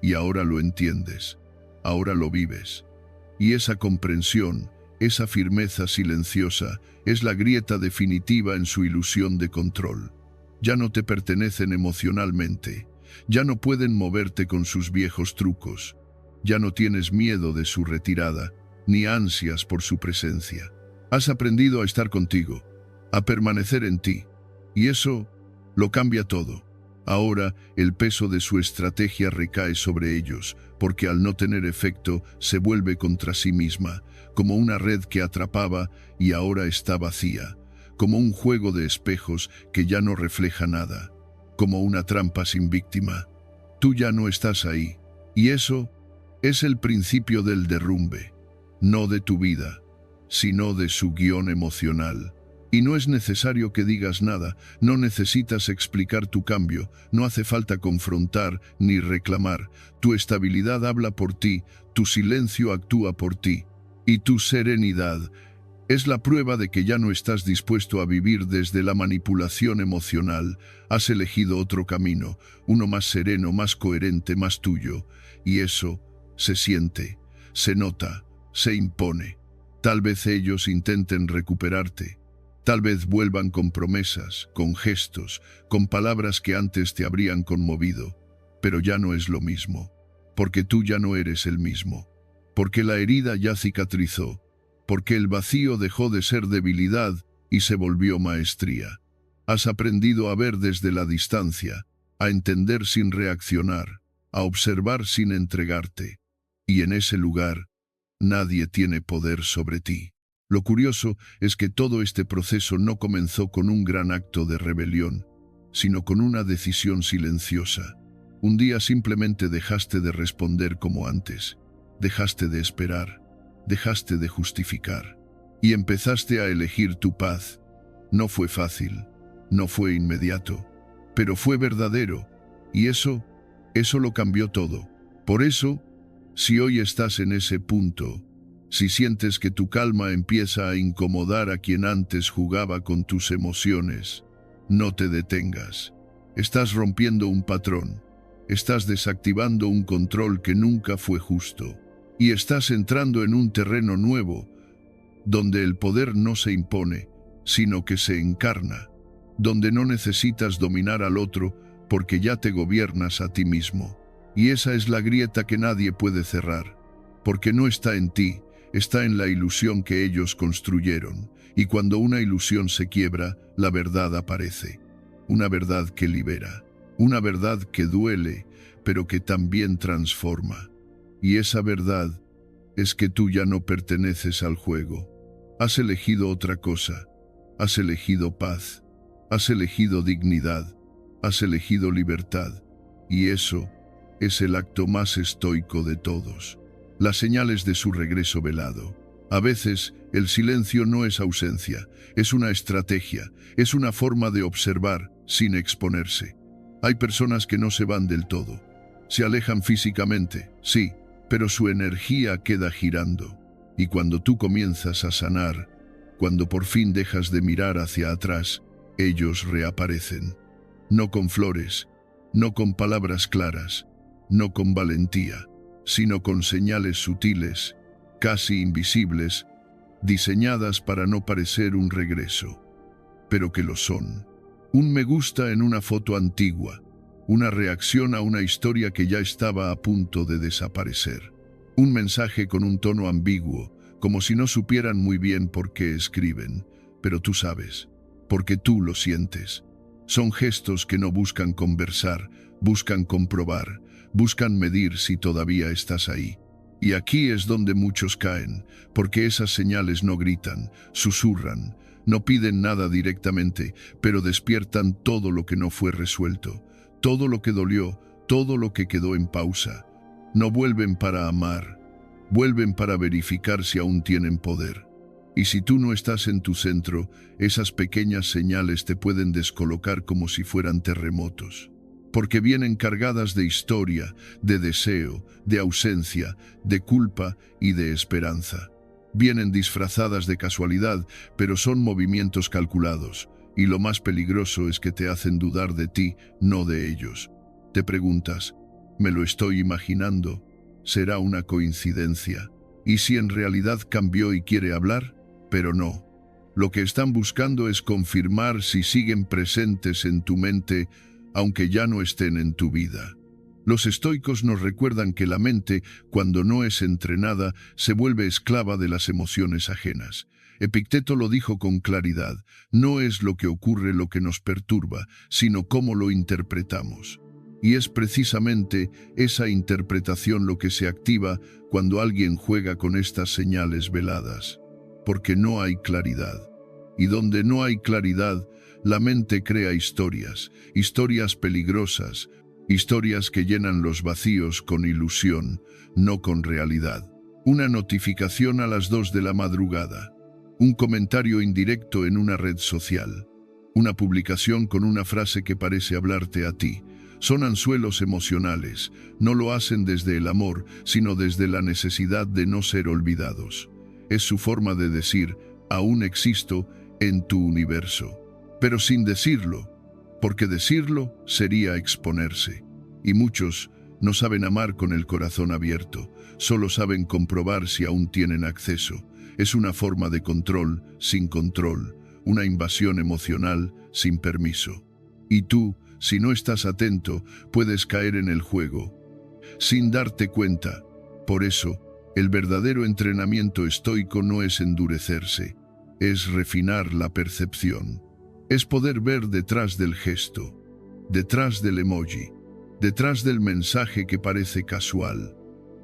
Y ahora lo entiendes, ahora lo vives. Y esa comprensión, esa firmeza silenciosa, es la grieta definitiva en su ilusión de control. Ya no te pertenecen emocionalmente, ya no pueden moverte con sus viejos trucos, ya no tienes miedo de su retirada, ni ansias por su presencia. Has aprendido a estar contigo, a permanecer en ti, y eso lo cambia todo. Ahora el peso de su estrategia recae sobre ellos, porque al no tener efecto se vuelve contra sí misma, como una red que atrapaba y ahora está vacía, como un juego de espejos que ya no refleja nada, como una trampa sin víctima. Tú ya no estás ahí, y eso es el principio del derrumbe, no de tu vida, sino de su guión emocional. Y no es necesario que digas nada, no necesitas explicar tu cambio, no hace falta confrontar ni reclamar. Tu estabilidad habla por ti, tu silencio actúa por ti, y tu serenidad es la prueba de que ya no estás dispuesto a vivir desde la manipulación emocional. Has elegido otro camino, uno más sereno, más coherente, más tuyo, y eso se siente, se nota, se impone. Tal vez ellos intenten recuperarte. Tal vez vuelvan con promesas, con gestos, con palabras que antes te habrían conmovido, pero ya no es lo mismo, porque tú ya no eres el mismo, porque la herida ya cicatrizó, porque el vacío dejó de ser debilidad y se volvió maestría. Has aprendido a ver desde la distancia, a entender sin reaccionar, a observar sin entregarte, y en ese lugar nadie tiene poder sobre ti. Lo curioso es que todo este proceso no comenzó con un gran acto de rebelión, sino con una decisión silenciosa. Un día simplemente dejaste de responder como antes, dejaste de esperar, dejaste de justificar, y empezaste a elegir tu paz. No fue fácil, no fue inmediato, pero fue verdadero, y eso lo cambió todo. Por eso, si hoy estás en ese punto, si sientes que tu calma empieza a incomodar a quien antes jugaba con tus emociones, no te detengas. Estás rompiendo un patrón, estás desactivando un control que nunca fue justo, y estás entrando en un terreno nuevo, donde el poder no se impone, sino que se encarna, donde no necesitas dominar al otro porque ya te gobiernas a ti mismo. Y esa es la grieta que nadie puede cerrar, porque no está en ti, está en la ilusión que ellos construyeron, y cuando una ilusión se quiebra, la verdad aparece. Una verdad que libera, una verdad que duele, pero que también transforma. Y esa verdad es que tú ya no perteneces al juego. Has elegido otra cosa. Has elegido paz, has elegido dignidad, has elegido libertad, y eso es el acto más estoico de todos. Las señales de su regreso velado. A veces, el silencio no es ausencia, es una estrategia, es una forma de observar sin exponerse. Hay personas que no se van del todo. Se alejan físicamente, sí, pero su energía queda girando. Y cuando tú comienzas a sanar, cuando por fin dejas de mirar hacia atrás, ellos reaparecen. No con flores, no con palabras claras, no con valentía, sino con señales sutiles, casi invisibles, diseñadas para no parecer un regreso, pero que lo son. Un me gusta en una foto antigua, una reacción a una historia que ya estaba a punto de desaparecer. Un mensaje con un tono ambiguo, como si no supieran muy bien por qué escriben, pero tú sabes, porque tú lo sientes. Son gestos que no buscan conversar, buscan comprobar, buscan medir si todavía estás ahí. Y aquí es donde muchos caen, porque esas señales no gritan, susurran, no piden nada directamente, pero despiertan todo lo que no fue resuelto, todo lo que dolió, todo lo que quedó en pausa. No vuelven para amar, vuelven para verificar si aún tienen poder. Y si tú no estás en tu centro, esas pequeñas señales te pueden descolocar como si fueran terremotos. Porque vienen cargadas de historia, de deseo, de ausencia, de culpa y de esperanza. Vienen disfrazadas de casualidad, pero son movimientos calculados, y lo más peligroso es que te hacen dudar de ti, no de ellos. Te preguntas, ¿me lo estoy imaginando? ¿Será una coincidencia? ¿Y si en realidad cambió y quiere hablar? Pero no. Lo que están buscando es confirmar si siguen presentes en tu mente, aunque ya no estén en tu vida. Los estoicos nos recuerdan que la mente, cuando no es entrenada, se vuelve esclava de las emociones ajenas. Epicteto lo dijo con claridad: no es lo que ocurre lo que nos perturba, sino cómo lo interpretamos. Y es precisamente esa interpretación lo que se activa cuando alguien juega con estas señales veladas. Porque no hay claridad. Y donde no hay claridad, la mente crea historias, historias peligrosas, historias que llenan los vacíos con ilusión, no con realidad. Una notificación a las 2 de la madrugada, un comentario indirecto en una red social, una publicación con una frase que parece hablarte a ti. Son anzuelos emocionales, no lo hacen desde el amor, sino desde la necesidad de no ser olvidados. Es su forma de decir, aún existo en tu universo. Pero sin decirlo, porque decirlo sería exponerse. Y muchos no saben amar con el corazón abierto, solo saben comprobar si aún tienen acceso. Es una forma de control sin control, una invasión emocional sin permiso. Y tú, si no estás atento, puedes caer en el juego, sin darte cuenta. Por eso, el verdadero entrenamiento estoico no es endurecerse, es refinar la percepción. Es poder ver detrás del gesto, detrás del emoji, detrás del mensaje que parece casual.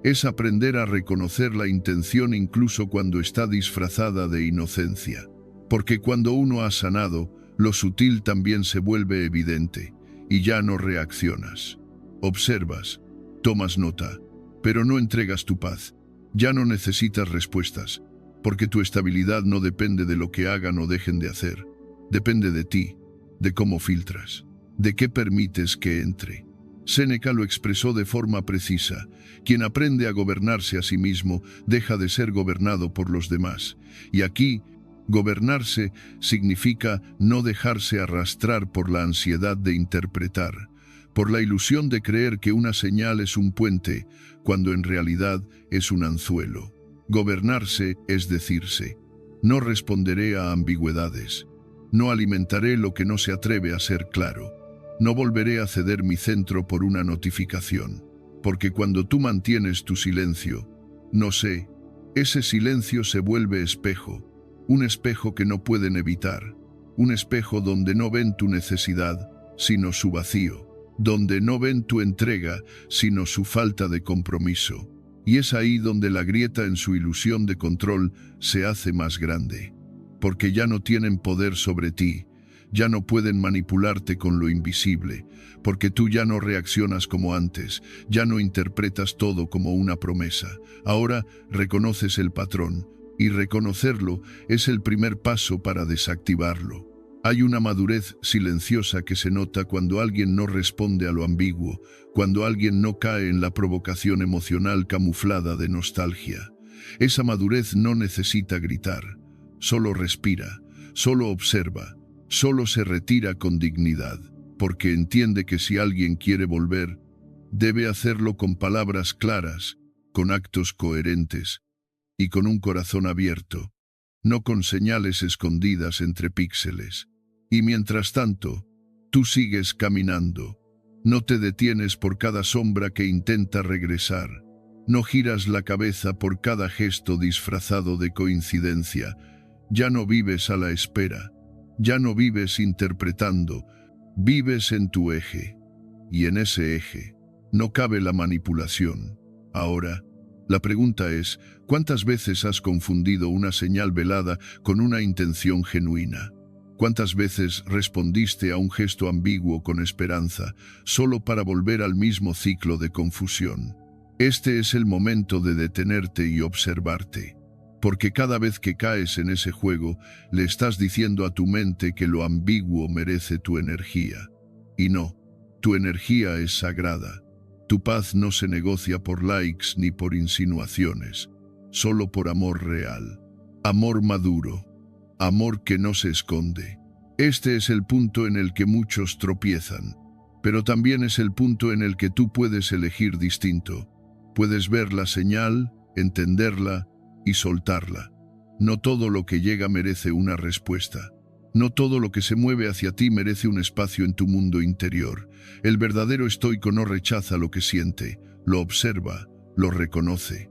Es aprender a reconocer la intención incluso cuando está disfrazada de inocencia. Porque cuando uno ha sanado, lo sutil también se vuelve evidente, y ya no reaccionas. Observas, tomas nota, pero no entregas tu paz. Ya no necesitas respuestas, porque tu estabilidad no depende de lo que hagan o dejen de hacer. Depende de ti, de cómo filtras, de qué permites que entre. Séneca lo expresó de forma precisa: quien aprende a gobernarse a sí mismo deja de ser gobernado por los demás. Y aquí, gobernarse significa no dejarse arrastrar por la ansiedad de interpretar, por la ilusión de creer que una señal es un puente, cuando en realidad es un anzuelo. Gobernarse es decirse: no responderé a ambigüedades. No alimentaré lo que no se atreve a ser claro. No volveré a ceder mi centro por una notificación. Porque cuando tú mantienes tu silencio, no sé, ese silencio se vuelve espejo. Un espejo que no pueden evitar. Un espejo donde no ven tu necesidad, sino su vacío. Donde no ven tu entrega, sino su falta de compromiso. Y es ahí donde la grieta en su ilusión de control se hace más grande. porque ya no tienen poder sobre ti, ya no pueden manipularte con lo invisible, porque tú ya no reaccionas como antes, ya no interpretas todo como una promesa. Ahora reconoces el patrón, y reconocerlo es el primer paso para desactivarlo. Hay una madurez silenciosa que se nota cuando alguien no responde a lo ambiguo, cuando alguien no cae en la provocación emocional camuflada de nostalgia. Esa madurez no necesita gritar, solo respira, solo observa, solo se retira con dignidad, porque entiende que si alguien quiere volver, debe hacerlo con palabras claras, con actos coherentes y con un corazón abierto, no con señales escondidas entre píxeles. Y mientras tanto, tú sigues caminando. No te detienes por cada sombra que intenta regresar. No giras la cabeza por cada gesto disfrazado de coincidencia. Ya no vives a la espera. Ya no vives interpretando. Vives en tu eje. Y en ese eje no cabe la manipulación. Ahora, la pregunta es, ¿cuántas veces has confundido una señal velada con una intención genuina? ¿Cuántas veces respondiste a un gesto ambiguo con esperanza, solo para volver al mismo ciclo de confusión? Este es el momento de detenerte y observarte, porque cada vez que caes en ese juego, le estás diciendo a tu mente que lo ambiguo merece tu energía. Y no, tu energía es sagrada. Tu paz no se negocia por likes ni por insinuaciones, solo por amor real, amor maduro. Amor que no se esconde. Este es el punto en el que muchos tropiezan, pero también es el punto en el que tú puedes elegir distinto. Puedes ver la señal, entenderla y soltarla. No todo lo que llega merece una respuesta. No todo lo que se mueve hacia ti merece un espacio en tu mundo interior. El verdadero estoico no rechaza lo que siente, lo observa, lo reconoce,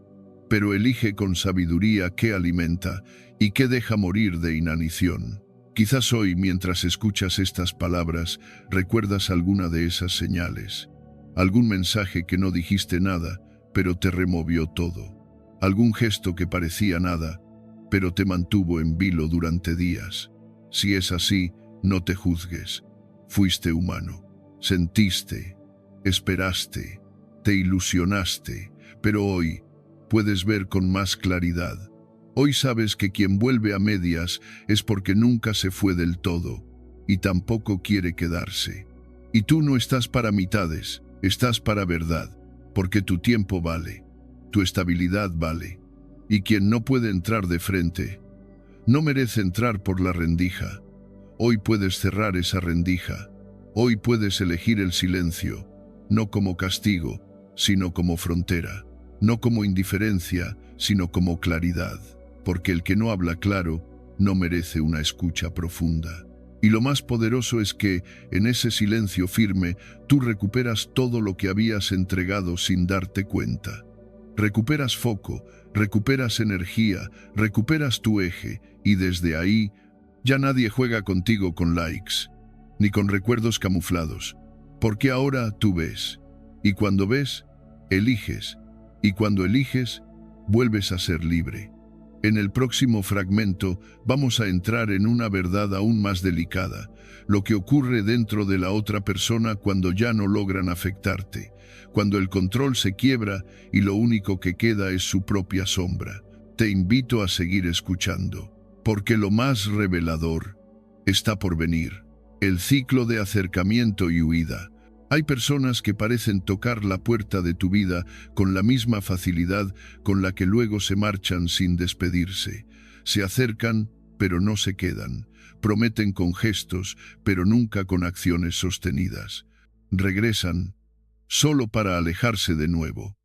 pero elige con sabiduría qué alimenta y qué deja morir de inanición. Quizás hoy, mientras escuchas estas palabras, recuerdas alguna de esas señales. Algún mensaje que no dijiste nada, pero te removió todo. Algún gesto que parecía nada, pero te mantuvo en vilo durante días. Si es así, no te juzgues. Fuiste humano. Sentiste, esperaste, te ilusionaste, pero hoy puedes ver con más claridad. Hoy sabes que quien vuelve a medias es porque nunca se fue del todo y tampoco quiere quedarse. Y tú no estás para mitades, estás para verdad, porque tu tiempo vale, tu estabilidad vale. Y quien no puede entrar de frente, no merece entrar por la rendija. Hoy puedes cerrar esa rendija. Hoy puedes elegir el silencio, no como castigo, sino como frontera. No como indiferencia, sino como claridad. Porque el que no habla claro no merece una escucha profunda. Y lo más poderoso es que, en ese silencio firme, tú recuperas todo lo que habías entregado sin darte cuenta. Recuperas foco, recuperas energía, recuperas tu eje, y desde ahí ya nadie juega contigo con likes, ni con recuerdos camuflados, porque ahora tú ves, y cuando ves, eliges, y cuando eliges, vuelves a ser libre. En el próximo fragmento vamos a entrar en una verdad aún más delicada, lo que ocurre dentro de la otra persona cuando ya no logran afectarte, cuando el control se quiebra y lo único que queda es su propia sombra. Te invito a seguir escuchando, porque lo más revelador está por venir. El ciclo de acercamiento y huida. Hay personas que parecen tocar la puerta de tu vida con la misma facilidad con la que luego se marchan sin despedirse. Se acercan, pero no se quedan. Prometen con gestos, pero nunca con acciones sostenidas. Regresan, solo para alejarse de nuevo.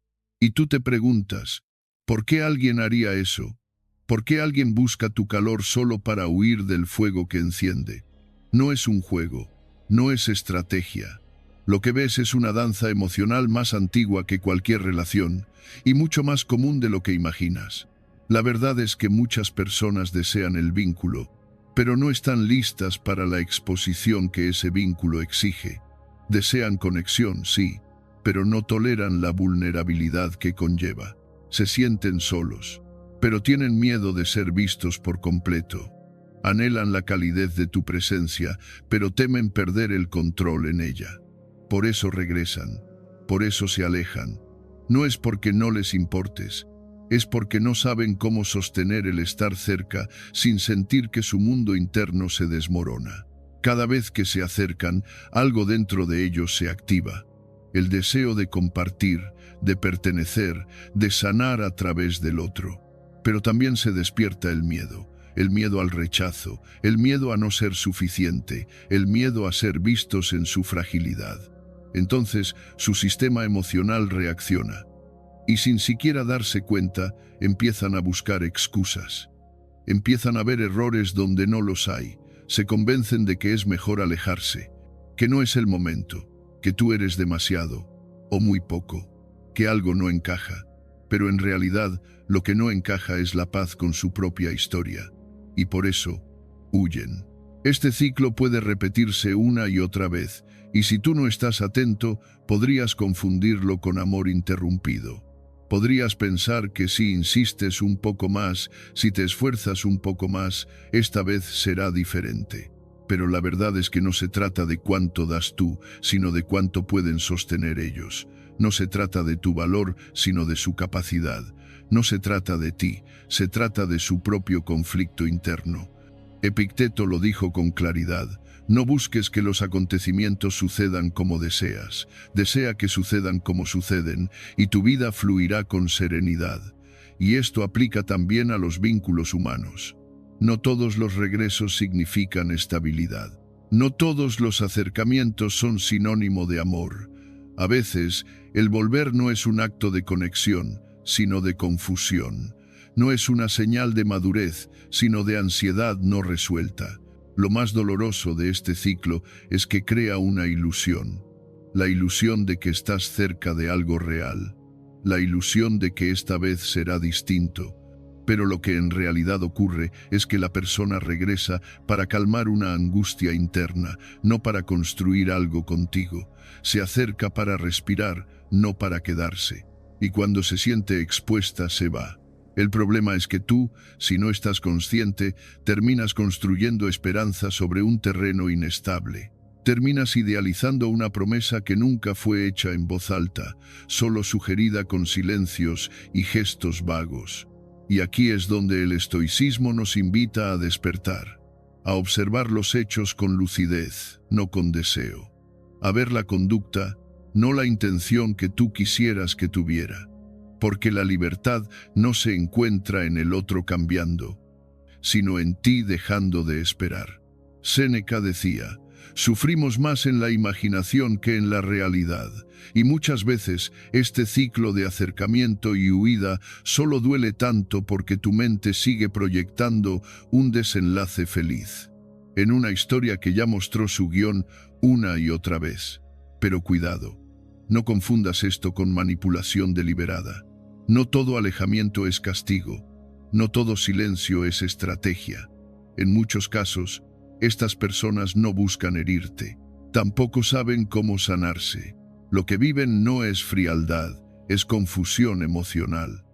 Y tú te preguntas, ¿por qué alguien haría eso? ¿Por qué alguien busca tu calor solo para huir del fuego que enciende? No es un juego, no es estrategia. Lo que ves es una danza emocional más antigua que cualquier relación y mucho más común de lo que imaginas. La verdad es que muchas personas desean el vínculo, pero no están listas para la exposición que ese vínculo exige. Desean conexión, sí, pero no toleran la vulnerabilidad que conlleva. Se sienten solos, pero tienen miedo de ser vistos por completo. Anhelan la calidez de tu presencia, pero temen perder el control en ella. Por eso regresan, por eso se alejan. No es porque no les importes, es porque no saben cómo sostener el estar cerca sin sentir que su mundo interno se desmorona. Cada vez que se acercan, algo dentro de ellos se activa. El deseo de compartir, de pertenecer, de sanar a través del otro. Pero también se despierta el miedo al rechazo, el miedo a no ser suficiente, el miedo a ser vistos en su fragilidad. Entonces, su sistema emocional reacciona. Y sin siquiera darse cuenta, empiezan a buscar excusas. Empiezan a ver errores donde no los hay. Se convencen de que es mejor alejarse, que no es el momento, que tú eres demasiado, o muy poco, que algo no encaja. Pero en realidad, lo que no encaja es la paz con su propia historia. Y por eso, huyen. Este ciclo puede repetirse una y otra vez, y si tú no estás atento, podrías confundirlo con amor interrumpido. Podrías pensar que si insistes un poco más, si te esfuerzas un poco más, esta vez será diferente. Pero la verdad es que no se trata de cuánto das tú, sino de cuánto pueden sostener ellos. No se trata de tu valor, sino de su capacidad. No se trata de ti, se trata de su propio conflicto interno. Epicteto lo dijo con claridad. No busques que los acontecimientos sucedan como deseas. Desea que sucedan como suceden, y tu vida fluirá con serenidad. Y esto aplica también a los vínculos humanos. No todos los regresos significan estabilidad. No todos los acercamientos son sinónimo de amor. A veces, el volver no es un acto de conexión, sino de confusión. No es una señal de madurez, sino de ansiedad no resuelta. Lo más doloroso de este ciclo es que crea una ilusión. La ilusión de que estás cerca de algo real. La ilusión de que esta vez será distinto. Pero lo que en realidad ocurre es que la persona regresa para calmar una angustia interna, no para construir algo contigo. Se acerca para respirar, no para quedarse. Y cuando se siente expuesta, se va. El problema es que tú, si no estás consciente, terminas construyendo esperanza sobre un terreno inestable. Terminas idealizando una promesa que nunca fue hecha en voz alta, solo sugerida con silencios y gestos vagos. Y aquí es donde el estoicismo nos invita a despertar, a observar los hechos con lucidez, no con deseo, a ver la conducta, no la intención que tú quisieras que tuviera. Porque la libertad no se encuentra en el otro cambiando, sino en ti dejando de esperar. Séneca decía, sufrimos más en la imaginación que en la realidad, y muchas veces este ciclo de acercamiento y huida solo duele tanto porque tu mente sigue proyectando un desenlace feliz, en una historia que ya mostró su guión una y otra vez. Pero cuidado, no confundas esto con manipulación deliberada. No todo alejamiento es castigo, no todo silencio es estrategia. En muchos casos, estas personas no buscan herirte, tampoco saben cómo sanarse. Lo que viven no es frialdad, es confusión emocional.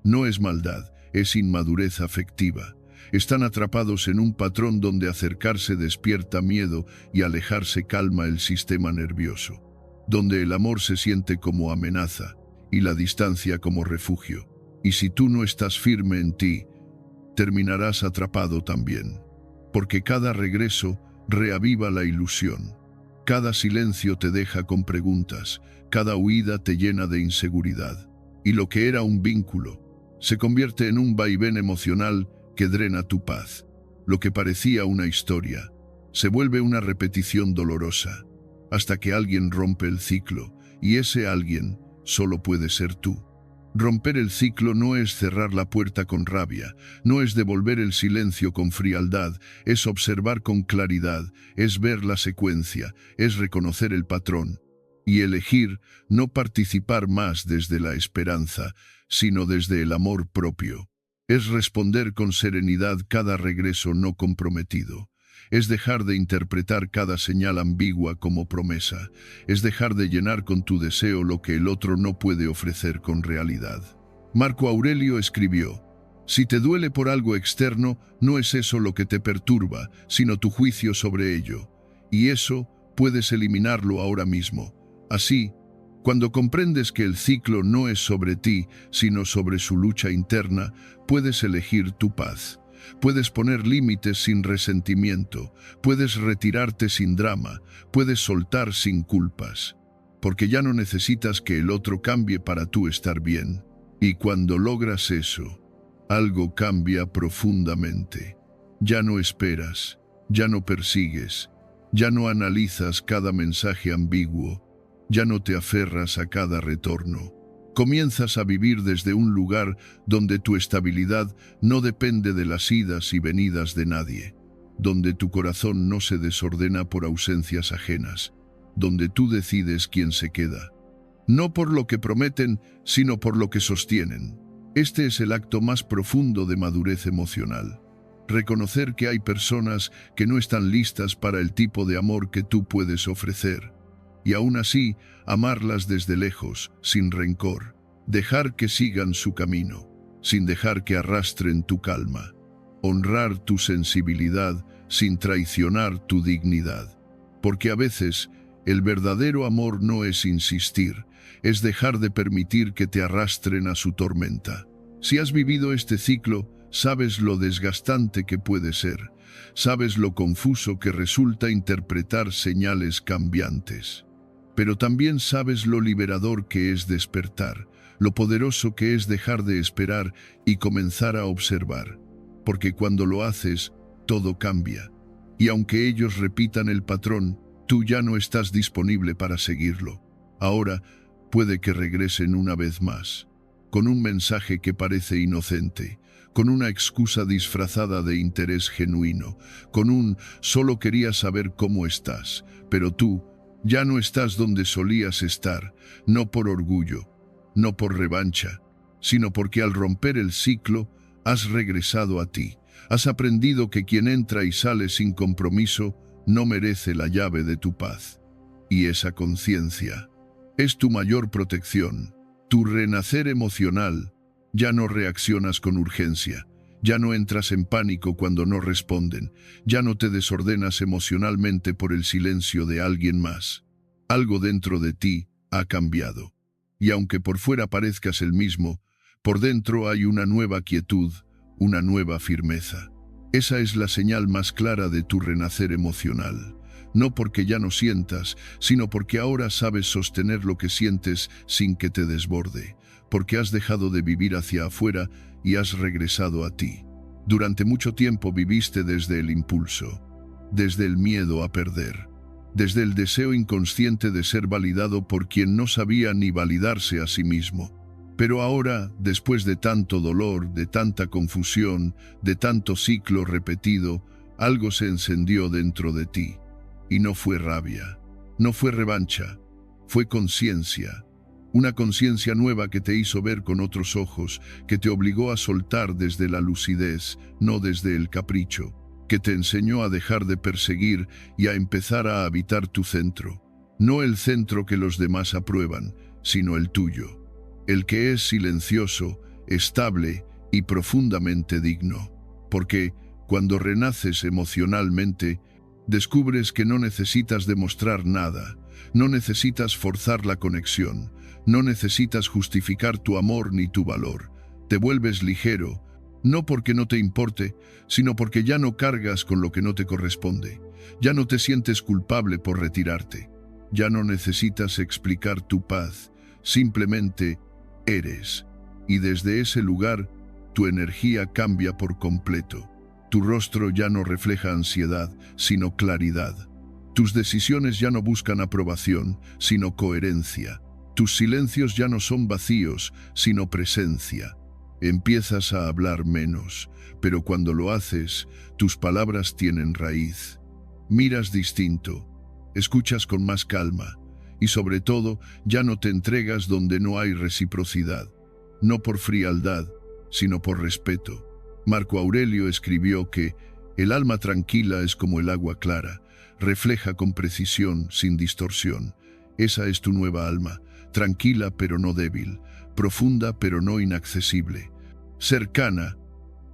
No es maldad, es inmadurez afectiva. Están atrapados en un patrón donde acercarse despierta miedo y alejarse calma el sistema nervioso, donde el amor se siente como amenaza y la distancia como refugio. Y si tú no estás firme en ti, terminarás atrapado también. Porque cada regreso reaviva la ilusión. Cada silencio te deja con preguntas, cada huida te llena de inseguridad. Y lo que era un vínculo se convierte en un vaivén emocional que drena tu paz. Lo que parecía una historia se vuelve una repetición dolorosa, hasta que alguien rompe el ciclo, y ese alguien solo puede ser tú. Romper el ciclo no es cerrar la puerta con rabia, no es devolver el silencio con frialdad, es observar con claridad, es ver la secuencia, es reconocer el patrón y elegir no participar más desde la esperanza, sino desde el amor propio. Es responder con serenidad cada regreso no comprometido. Es dejar de interpretar cada señal ambigua como promesa. Es dejar de llenar con tu deseo lo que el otro no puede ofrecer con realidad. Marco Aurelio escribió, Si te duele por algo externo, no es eso lo que te perturba, sino tu juicio sobre ello. Y eso puedes eliminarlo ahora mismo. Así, cuando comprendes que el ciclo no es sobre ti, sino sobre su lucha interna, puedes elegir tu paz. Puedes poner límites sin resentimiento, puedes retirarte sin drama, puedes soltar sin culpas. Porque ya no necesitas que el otro cambie para tú estar bien. Y cuando logras eso, algo cambia profundamente. Ya no esperas, ya no persigues, ya no analizas cada mensaje ambiguo, ya no te aferras a cada retorno. Comienzas a vivir desde un lugar donde tu estabilidad no depende de las idas y venidas de nadie, donde tu corazón no se desordena por ausencias ajenas, donde tú decides quién se queda. No por lo que prometen, sino por lo que sostienen. Este es el acto más profundo de madurez emocional. Reconocer que hay personas que no están listas para el tipo de amor que tú puedes ofrecer. Y aún así, amarlas desde lejos, sin rencor. Dejar que sigan su camino, sin dejar que arrastren tu calma. Honrar tu sensibilidad sin traicionar tu dignidad. Porque a veces, el verdadero amor no es insistir, es dejar de permitir que te arrastren a su tormenta. Si has vivido este ciclo, sabes lo desgastante que puede ser, sabes lo confuso que resulta interpretar señales cambiantes. Pero también sabes lo liberador que es despertar, lo poderoso que es dejar de esperar y comenzar a observar. Porque cuando lo haces, todo cambia. Y aunque ellos repitan el patrón, tú ya no estás disponible para seguirlo. Ahora, puede que regresen una vez más, con un mensaje que parece inocente, con una excusa disfrazada de interés genuino, con un «solo quería saber cómo estás», pero tú ya no estás donde solías estar, no por orgullo, no por revancha, sino porque al romper el ciclo has regresado a ti, has aprendido que quien entra y sale sin compromiso no merece la llave de tu paz. Y esa conciencia es tu mayor protección, tu renacer emocional. Ya no reaccionas con urgencia, ya no entras en pánico cuando no responden, ya no te desordenas emocionalmente por el silencio de alguien más. Algo dentro de ti ha cambiado. Y aunque por fuera parezcas el mismo, por dentro hay una nueva quietud, una nueva firmeza. Esa es la señal más clara de tu renacer emocional. No porque ya no sientas, sino porque ahora sabes sostener lo que sientes sin que te desborde, porque has dejado de vivir hacia afuera y has regresado a ti. Durante mucho tiempo viviste desde el impulso, desde el miedo a perder, desde el deseo inconsciente de ser validado por quien no sabía ni validarse a sí mismo. Pero ahora, después de tanto dolor, de tanta confusión, de tanto ciclo repetido, algo se encendió dentro de ti. Y no fue rabia, no fue revancha, fue conciencia. Una conciencia nueva que te hizo ver con otros ojos, que te obligó a soltar desde la lucidez, no desde el capricho, que te enseñó a dejar de perseguir y a empezar a habitar tu centro. No el centro que los demás aprueban, sino el tuyo. El que es silencioso, estable y profundamente digno. Porque, cuando renaces emocionalmente, descubres que no necesitas demostrar nada, no necesitas forzar la conexión, no necesitas justificar tu amor ni tu valor. Te vuelves ligero, no porque no te importe, sino porque ya no cargas con lo que no te corresponde. Ya no te sientes culpable por retirarte. Ya no necesitas explicar tu paz, simplemente eres. Y desde ese lugar, tu energía cambia por completo. Tu rostro ya no refleja ansiedad, sino claridad. Tus decisiones ya no buscan aprobación, sino coherencia. Tus silencios ya no son vacíos, sino presencia. Empiezas a hablar menos, pero cuando lo haces, tus palabras tienen raíz. Miras distinto, escuchas con más calma, y sobre todo, ya no te entregas donde no hay reciprocidad. No por frialdad, sino por respeto. Marco Aurelio escribió que el alma tranquila es como el agua clara, refleja con precisión, sin distorsión. Esa es tu nueva alma, tranquila pero no débil, profunda pero no inaccesible, cercana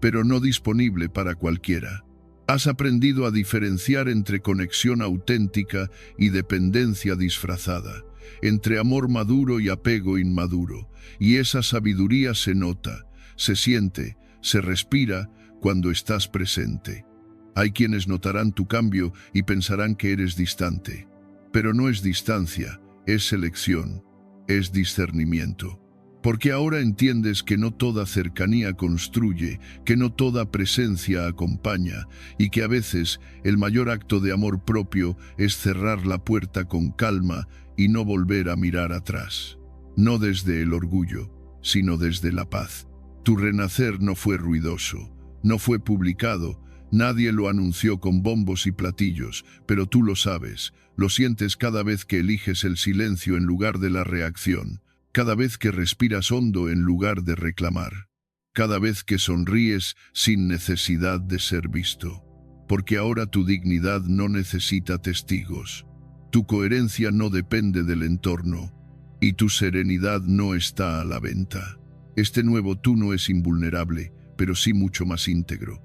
pero no disponible para cualquiera. Has aprendido a diferenciar entre conexión auténtica y dependencia disfrazada, entre amor maduro y apego inmaduro, y esa sabiduría se nota, se siente, se respira cuando estás presente. Hay quienes notarán tu cambio y pensarán que eres distante, pero no es distancia, es selección, es discernimiento. Porque ahora entiendes que no toda cercanía construye, que no toda presencia acompaña, y que a veces el mayor acto de amor propio es cerrar la puerta con calma y no volver a mirar atrás. No desde el orgullo, sino desde la paz. Tu renacer no fue ruidoso, no fue publicado, nadie lo anunció con bombos y platillos, pero tú lo sabes, lo sientes cada vez que eliges el silencio en lugar de la reacción. Cada vez que respiras hondo en lugar de reclamar. Cada vez que sonríes sin necesidad de ser visto. Porque ahora tu dignidad no necesita testigos. Tu coherencia no depende del entorno. Y tu serenidad no está a la venta. Este nuevo tú no es invulnerable, pero sí mucho más íntegro.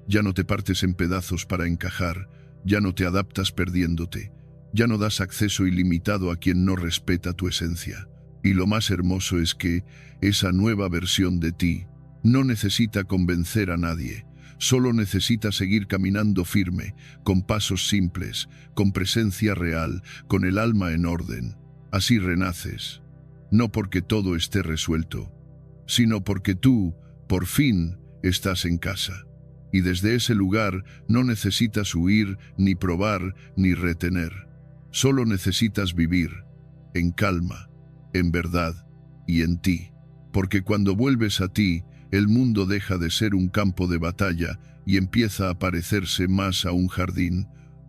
Ya no te partes en pedazos para encajar, ya no te adaptas perdiéndote, ya no das acceso ilimitado a quien no respeta tu esencia. Y lo más hermoso es que esa nueva versión de ti no necesita convencer a nadie, solo necesita seguir caminando firme, con pasos simples, con presencia real, con el alma en orden. Así renaces, no porque todo esté resuelto, sino porque tú, por fin, estás en casa. Y desde ese lugar no necesitas huir, ni probar, ni retener. Solo necesitas vivir, en calma, en verdad y en ti, porque cuando vuelves a ti, el mundo deja de ser un campo de batalla y empieza a parecerse más a un jardín,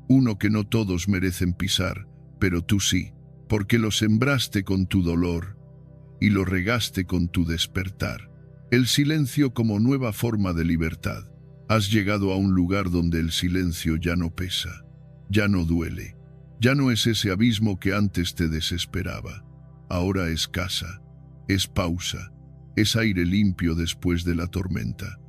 uno que no todos merecen pisar, pero tú sí, porque lo sembraste con tu dolor y lo regaste con tu despertar. El silencio como nueva forma de libertad. Has llegado a un lugar donde el silencio ya no pesa, ya no duele, ya no es ese abismo que antes te desesperaba. Ahora es casa, es pausa, es aire limpio después de la tormenta.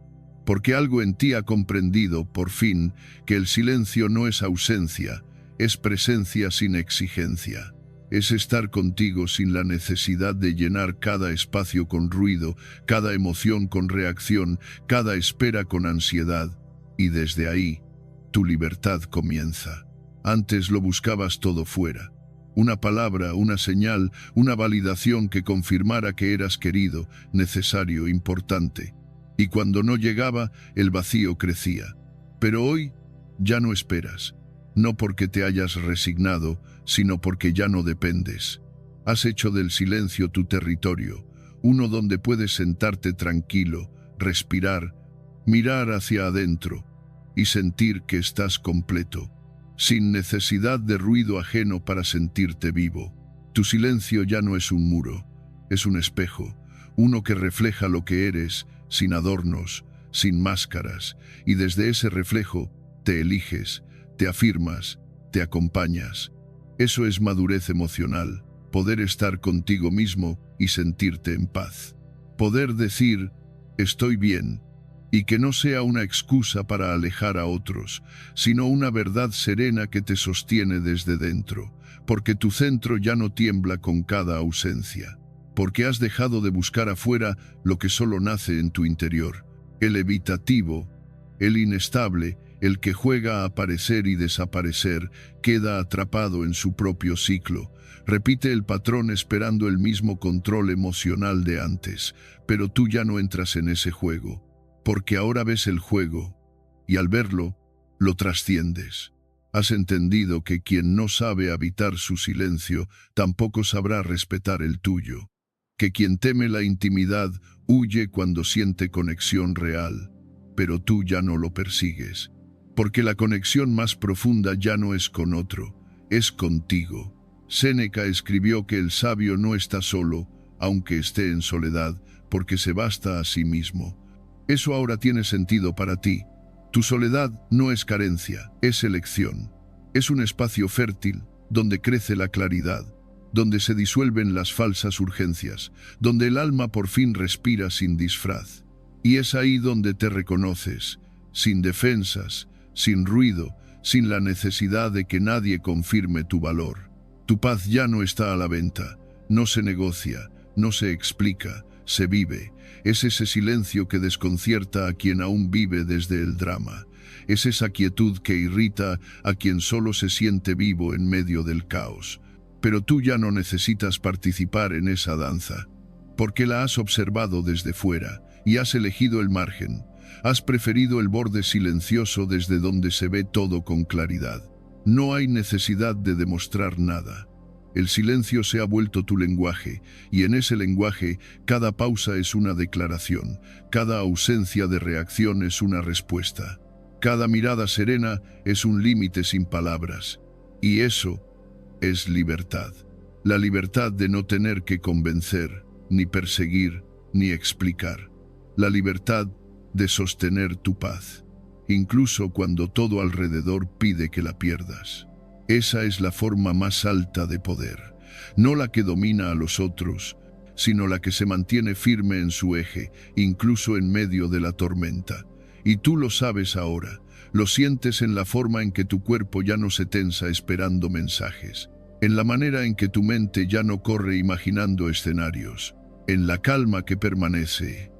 Porque algo en ti ha comprendido, por fin, que el silencio no es ausencia, es presencia sin exigencia. Es estar contigo sin la necesidad de llenar cada espacio con ruido, cada emoción con reacción, cada espera con ansiedad. Y desde ahí, tu libertad comienza. Antes lo buscabas todo fuera. Una palabra, una señal, una validación que confirmara que eras querido, necesario, importante. Y cuando no llegaba, el vacío crecía. Pero hoy ya no esperas, no porque te hayas resignado, sino porque ya no dependes. Has hecho del silencio tu territorio, uno donde puedes sentarte tranquilo, respirar, mirar hacia adentro y sentir que estás completo, sin necesidad de ruido ajeno para sentirte vivo. Tu silencio ya no es un muro, es un espejo, uno que refleja lo que eres, sin adornos, sin máscaras, y desde ese reflejo te eliges, te afirmas, te acompañas. Eso es madurez emocional, poder estar contigo mismo y sentirte en paz. Poder decir, estoy bien, y que no sea una excusa para alejar a otros, sino una verdad serena que te sostiene desde dentro, porque tu centro ya no tiembla con cada ausencia, porque has dejado de buscar afuera lo que solo nace en tu interior, el evitativo, el inestable, el que juega a aparecer y desaparecer, queda atrapado en su propio ciclo, repite el patrón esperando el mismo control emocional de antes, pero tú ya no entras en ese juego, porque ahora ves el juego, y al verlo, lo trasciendes. Has entendido que quien no sabe habitar su silencio, tampoco sabrá respetar el tuyo, que quien teme la intimidad huye cuando siente conexión real, pero tú ya no lo persigues, porque la conexión más profunda ya no es con otro, es contigo. Séneca escribió que el sabio no está solo, aunque esté en soledad, porque se basta a sí mismo. Eso ahora tiene sentido para ti. Tu soledad no es carencia, es elección. Es un espacio fértil donde crece la claridad, donde se disuelven las falsas urgencias, donde el alma por fin respira sin disfraz. Y es ahí donde te reconoces, sin defensas, sin ruido, sin la necesidad de que nadie confirme tu valor. Tu paz ya no está a la venta, no se negocia, no se explica, se vive. Es ese silencio que desconcierta a quien aún vive desde el drama. Es esa quietud que irrita a quien solo se siente vivo en medio del caos. Pero tú ya no necesitas participar en esa danza, porque la has observado desde fuera y has elegido el margen. Has preferido el borde silencioso desde donde se ve todo con claridad. No hay necesidad de demostrar nada. El silencio se ha vuelto tu lenguaje, y en ese lenguaje cada pausa es una declaración, cada ausencia de reacción es una respuesta. Cada mirada serena es un límite sin palabras. Y eso es libertad. La libertad de no tener que convencer, ni perseguir, ni explicar. La libertad de sostener tu paz, incluso cuando todo alrededor pide que la pierdas. Esa es la forma más alta de poder, no la que domina a los otros, sino la que se mantiene firme en su eje, incluso en medio de la tormenta. Y tú lo sabes ahora, lo sientes en la forma en que tu cuerpo ya no se tensa esperando mensajes, en la manera en que tu mente ya no corre imaginando escenarios, en la calma que permanece,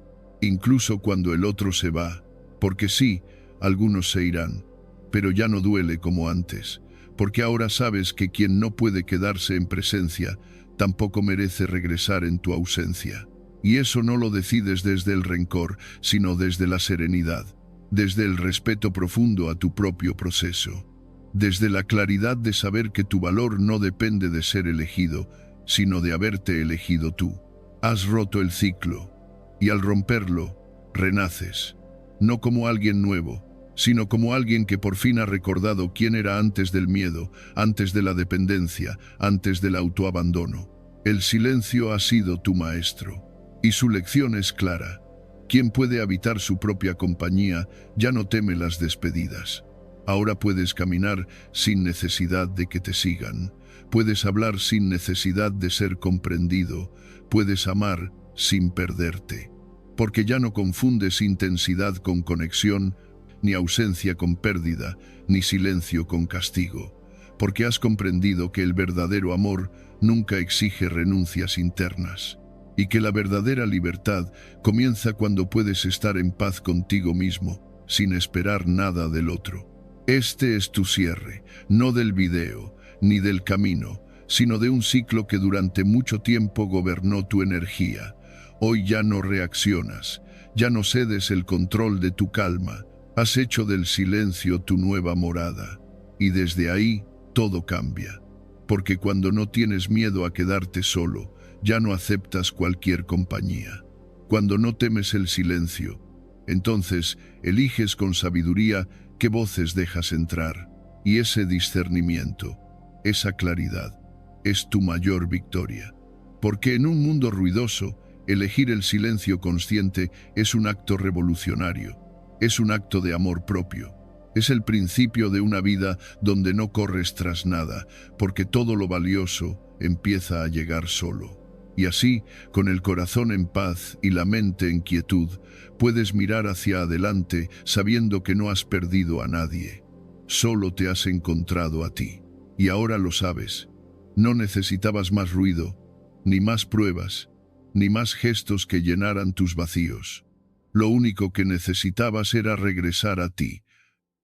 incluso cuando el otro se va, porque sí, algunos se irán, pero ya no duele como antes, porque ahora sabes que quien no puede quedarse en presencia, tampoco merece regresar en tu ausencia. Y eso no lo decides desde el rencor, sino desde la serenidad, desde el respeto profundo a tu propio proceso, desde la claridad de saber que tu valor no depende de ser elegido, sino de haberte elegido tú. Has roto el ciclo, y al romperlo, renaces, no como alguien nuevo, sino como alguien que por fin ha recordado quién era antes del miedo, antes de la dependencia, antes del autoabandono. El silencio ha sido tu maestro, y su lección es clara. Quien puede habitar su propia compañía ya no teme las despedidas. Ahora puedes caminar sin necesidad de que te sigan. Puedes hablar sin necesidad de ser comprendido. Puedes amar sin perderte. Porque ya no confundes intensidad con conexión, ni ausencia con pérdida, ni silencio con castigo. Porque has comprendido que el verdadero amor nunca exige renuncias internas. Y que la verdadera libertad comienza cuando puedes estar en paz contigo mismo, sin esperar nada del otro. Este es tu cierre, no del video, ni del camino, sino de un ciclo que durante mucho tiempo gobernó tu energía. Hoy ya no reaccionas, ya no cedes el control de tu calma, has hecho del silencio tu nueva morada. Y desde ahí todo cambia, porque cuando no tienes miedo a quedarte solo, ya no aceptas cualquier compañía. Cuando no temes el silencio, entonces eliges con sabiduría qué voces dejas entrar, y ese discernimiento, esa claridad, es tu mayor victoria. Porque en un mundo ruidoso, elegir el silencio consciente es un acto revolucionario, es un acto de amor propio, es el principio de una vida donde no corres tras nada, porque todo lo valioso empieza a llegar solo. Y así, con el corazón en paz y la mente en quietud, puedes mirar hacia adelante sabiendo que no has perdido a nadie. Solo te has encontrado a ti. Y ahora lo sabes. No necesitabas más ruido, ni más pruebas, ni más gestos que llenaran tus vacíos. Lo único que necesitabas era regresar a ti.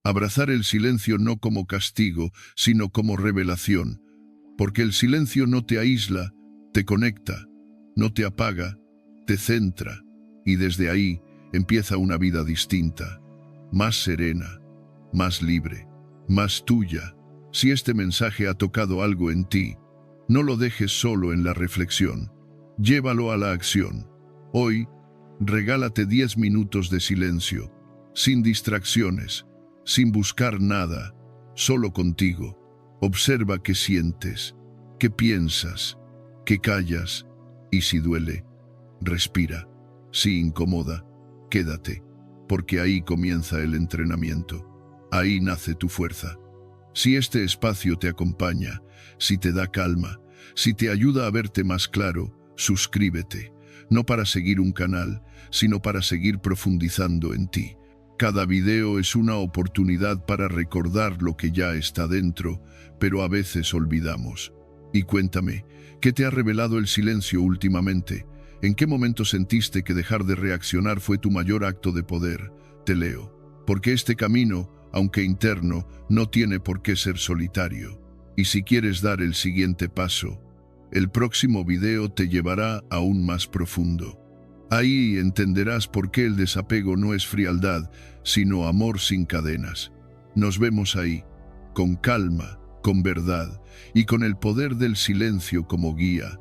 Abrazar el silencio no como castigo, sino como revelación. Porque el silencio no te aísla, te conecta, no te apaga, te centra, y desde ahí empieza una vida distinta, más serena, más libre, más tuya. Si este mensaje ha tocado algo en ti, no lo dejes solo en la reflexión, llévalo a la acción. Hoy, regálate 10 minutos de silencio, sin distracciones, sin buscar nada, solo contigo. Observa qué sientes, qué piensas, qué callas, y si duele, respira. Si incomoda, quédate, porque ahí comienza el entrenamiento. Ahí nace tu fuerza. Si este espacio te acompaña, si te da calma, si te ayuda a verte más claro, suscríbete, no para seguir un canal, sino para seguir profundizando en ti. Cada video es una oportunidad para recordar lo que ya está dentro, pero a veces olvidamos. Y cuéntame, ¿qué te ha revelado el silencio últimamente? ¿En qué momento sentiste que dejar de reaccionar fue tu mayor acto de poder? Te leo. Porque este camino, aunque interno, no tiene por qué ser solitario. Y si quieres dar el siguiente paso, el próximo video te llevará aún más profundo. Ahí entenderás por qué el desapego no es frialdad, sino amor sin cadenas. Nos vemos ahí, con calma, con verdad y con el poder del silencio como guía.